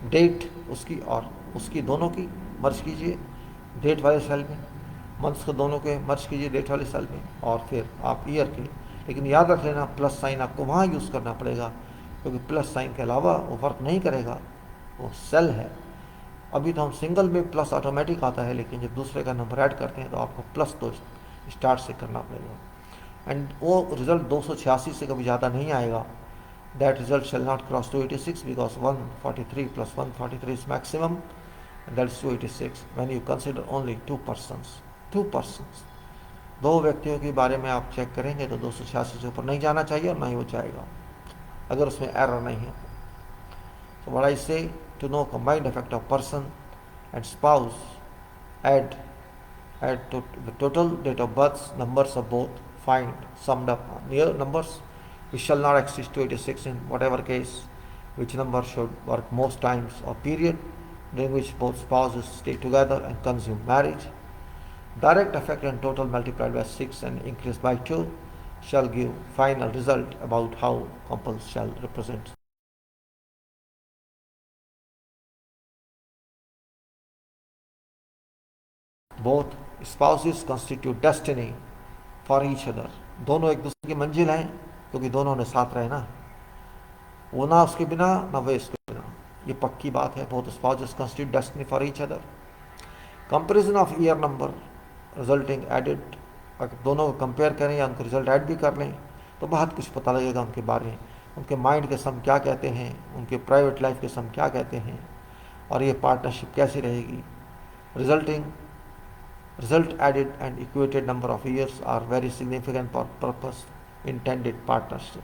डेट उसकी और उसकी दोनों की मर्ज कीजिए डेट वाले सेल में, मंथ्स को दोनों के मर्ज कीजिए डेट वाले सेल में, और फिर आप ईयर के। लेकिन याद रख लेना प्लस साइन आपको वहाँ यूज़ करना पड़ेगा, क्योंकि प्लस साइन के अलावा वो वर्क नहीं करेगा, वो सेल है। अभी तो हम सिंगल में प्लस ऑटोमेटिक आता है, लेकिन जब दूसरे का नंबर ऐड करते हैं तो आपको प्लस तो स्टार्ट से करना पड़ेगा। एंड वो रिजल्ट 286 से कभी ज़्यादा नहीं आएगा। That result shall not cross 286 because 143 + 143 is maximum, and that is 286 when you consider only to persons. दो व्यक्तियों के बारे में आप चेक करेंगे तो 286 से ऊपर नहीं जाना चाहिए और ना ही वो जाएगा अगर उसमें एरर नहीं है। So what I say, to know combined effect of person and spouse, add to the total date of birth numbers of both, find summed up near numbers which shall not exceed 286 in whatever case, which number should work most times or period during which both spouses stay together and consume marriage. Direct effect and total multiplied by 6 and increased by 2 shall give final result about how couples shall represent. Both spouses constitute destiny for each other. दोनों एक दूसरे की मंजिल हैं, क्योंकि दोनों ने साथ रहे ना, वो ना उसके बिना ना वे इसके बिना, ये पक्की बात है। Both spouses constitute destiny for each other. Comparison of year number resulting added, अगर दोनों को कंपेयर करें या उनके रिजल्ट ऐड भी कर लें तो बहुत कुछ पता लगेगा उनके बारे में, उनके माइंड के सम क्या कहते हैं, उनके प्राइवेट लाइफ के सम क्या कहते हैं, और ये पार्टनरशिप कैसी रहेगी। Result added and equated number of years are very significant for purpose intended partnership.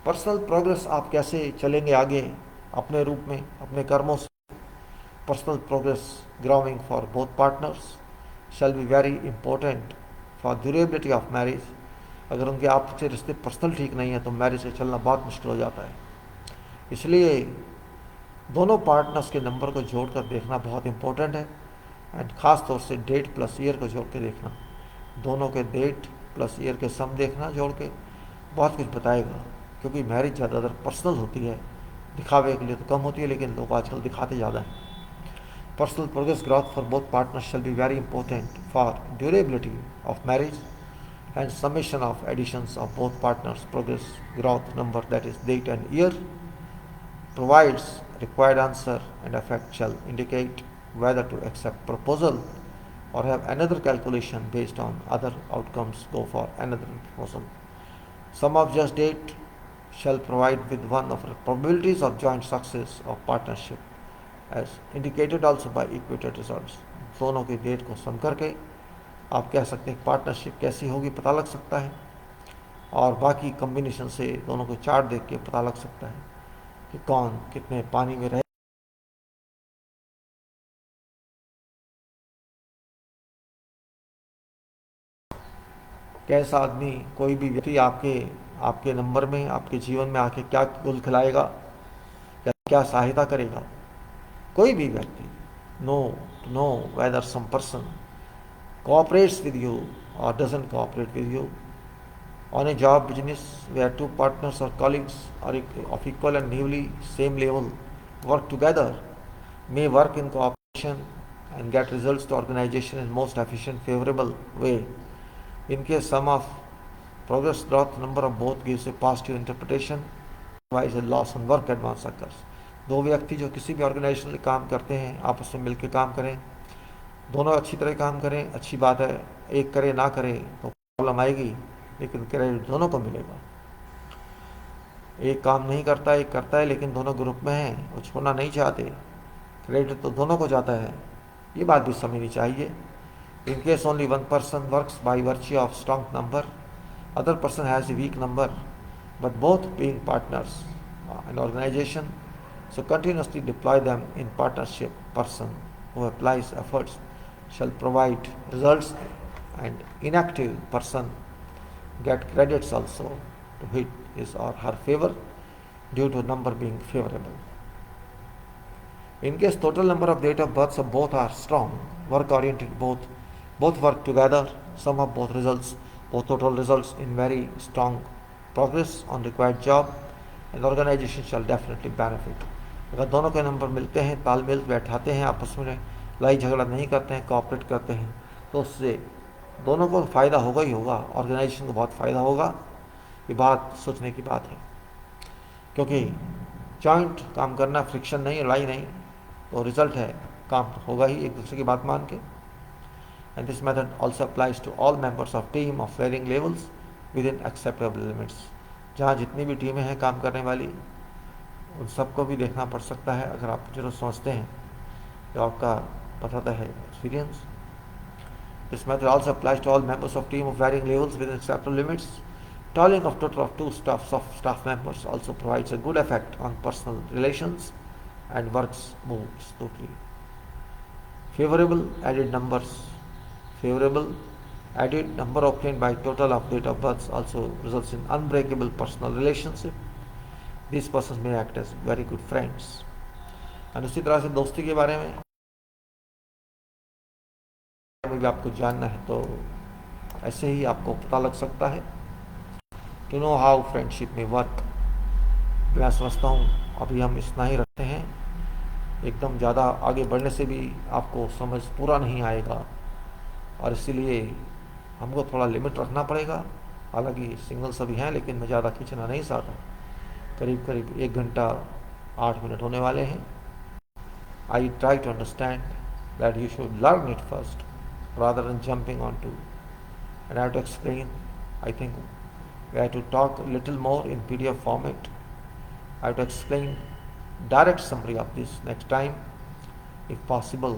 Personal progress, आप कैसे चलेंगे आगे अपने रूप में अपने कर्मों से। Personal progress growing for both partners shall be very important for durability of marriage. अगर उनके आपस के रिश्ते पर्सनल ठीक नहीं है तो मैरिज से चलना बहुत मुश्किल हो जाता है। इसलिए दोनों पार्टनर्स के नंबर को जोड़कर देखना बहुत इंपॉर्टेंट है, एंड ख़ास तौर से डेट प्लस ईयर को जोड़ के देखना, दोनों के डेट प्लस ईयर के सम देखना जोड़ के बहुत कुछ बताएगा। क्योंकि मैरिज ज़्यादातर पर्सनल होती है, दिखावे के लिए तो कम होती है, लेकिन लोग आजकल दिखाते ज़्यादा हैं। Personal progress growth for both partners shall be very important for durability of marriage, and summation of additions of both partners' progress growth number, that is date and year, provides required answer and effect shall indicate whether to accept proposal or have another calculation based on other outcomes, go for another proposal. Sum of just date shall provide with one of the probabilities of joint success of partnership as indicated also by equated results. दोनों की date को सम करके आप कह सकते हैं partnership कैसी होगी पता लग सकता है, और बाकी कम्बिनेशन से दोनों को चार्ट देख के पता लग सकता है कि कौन कितने पानी में रहे। कैसा आदमी, कोई भी व्यक्ति आपके नंबर में, आपके जीवन में आके क्या गुल खिलाएगा या क्या सहायता करेगा। कोई भी व्यक्ति, no whether some person cooperates with you or doesn't cooperate with you on a job, business where two partners or colleagues are of equal and nearly same level work together, may work in cooperation and get results to organization in most efficient, favorable way. In case sum of progress growth number of both gives a positive interpretation, otherwise a loss on work advance occurs. दो व्यक्ति जो किसी भी organisation में काम करते हैं आपस में मिलकर काम करें, दोनों अच्छी तरह काम करें, अच्छी बात है। एक करे ना करे तो प्रॉब्लम आएगी, लेकिन क्रेडिट दोनों को मिलेगा। एक काम नहीं करता, एक करता है, लेकिन दोनों ग्रुप में हैं, वो छोड़ना नहीं चाहते, क्रेडिट तो दोनों को जाता है। ये बात भी समझनी चाहिए। In case only one person works by virtue of strong number, other person has a weak number, but both being partners in organization, so continuously deploy them in partnership. Person who applies efforts shall provide results, and inactive person get credits also to his or her favor due to number being favorable. In case total number of date of births of both are strong, work oriented, both work together, sum of both total results in very strong progress on required job, and organization shall definitely benefit. अगर दोनों के number मिलते हैं, तालमेल बैठाते हैं, आपस में लड़ाई झगड़ा नहीं करते हैं, कोऑपरेट करते हैं, तो उससे दोनों को फ़ायदा होगा ही होगा, ऑर्गेनाइजेशन को बहुत फ़ायदा होगा। ये बात सोचने की बात है, क्योंकि जॉइंट काम करना, फ्रिक्शन नहीं, लड़ाई नहीं, तो रिजल्ट है, काम तो होगा ही एक दूसरे की बात मान के। And this method also applies to all members of team of varying levels within acceptable limits. जहाँ जितनी भी टीमें हैं काम करने वाली, उन सबको भी देखना पड़ सकता है। अगर आप जो सोचते हैं जो आपका बताता है experience. This method also applies to all members of team of varying levels within acceptable limits. Toiling of total of two staff members also provides a good effect on personal relations and works move smoothly. Favorable added number obtained by total of date of births also results in unbreakable personal relationship. These persons may act as very good friends. और उसी तरह से दोस्ती के बारे में भी आपको जानना है तो ऐसे ही आपको पता लग सकता है। टू नो हाउ फ्रेंडशिप में वर्क, मैं समझता हूँ अभी हम इतना ही रखते हैं। एकदम ज़्यादा आगे बढ़ने से भी आपको समझ पूरा नहीं आएगा, और इसीलिए हमको थोड़ा लिमिट रखना पड़ेगा। हालांकि सिंगल सभी हैं, लेकिन मैं ज़्यादा खींचना नहीं चाहता। करीब करीब 1 घंटा 8 मिनट होने वाले हैं। I try to understand that you should learn it first rather than jumping onto, and I have to explain. I think we have to talk a little more in PDF format. I have to explain direct summary of this next time, if possible,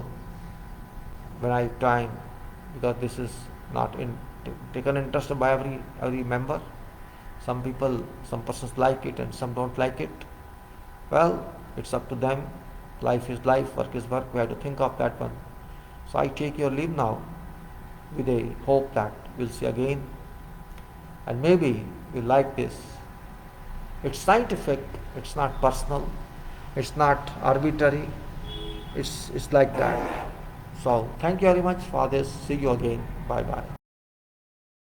when I have time, because this is not taken interest by every member. Some persons like it and some don't like it. Well, it's up to them. Life is life, work is work. We have to think of that one. So I take your leave now with a hope that we'll see again, and maybe you like this. It's scientific, it's not personal, it's not arbitrary, it's like that. So thank you very much for this. See you again. Bye bye.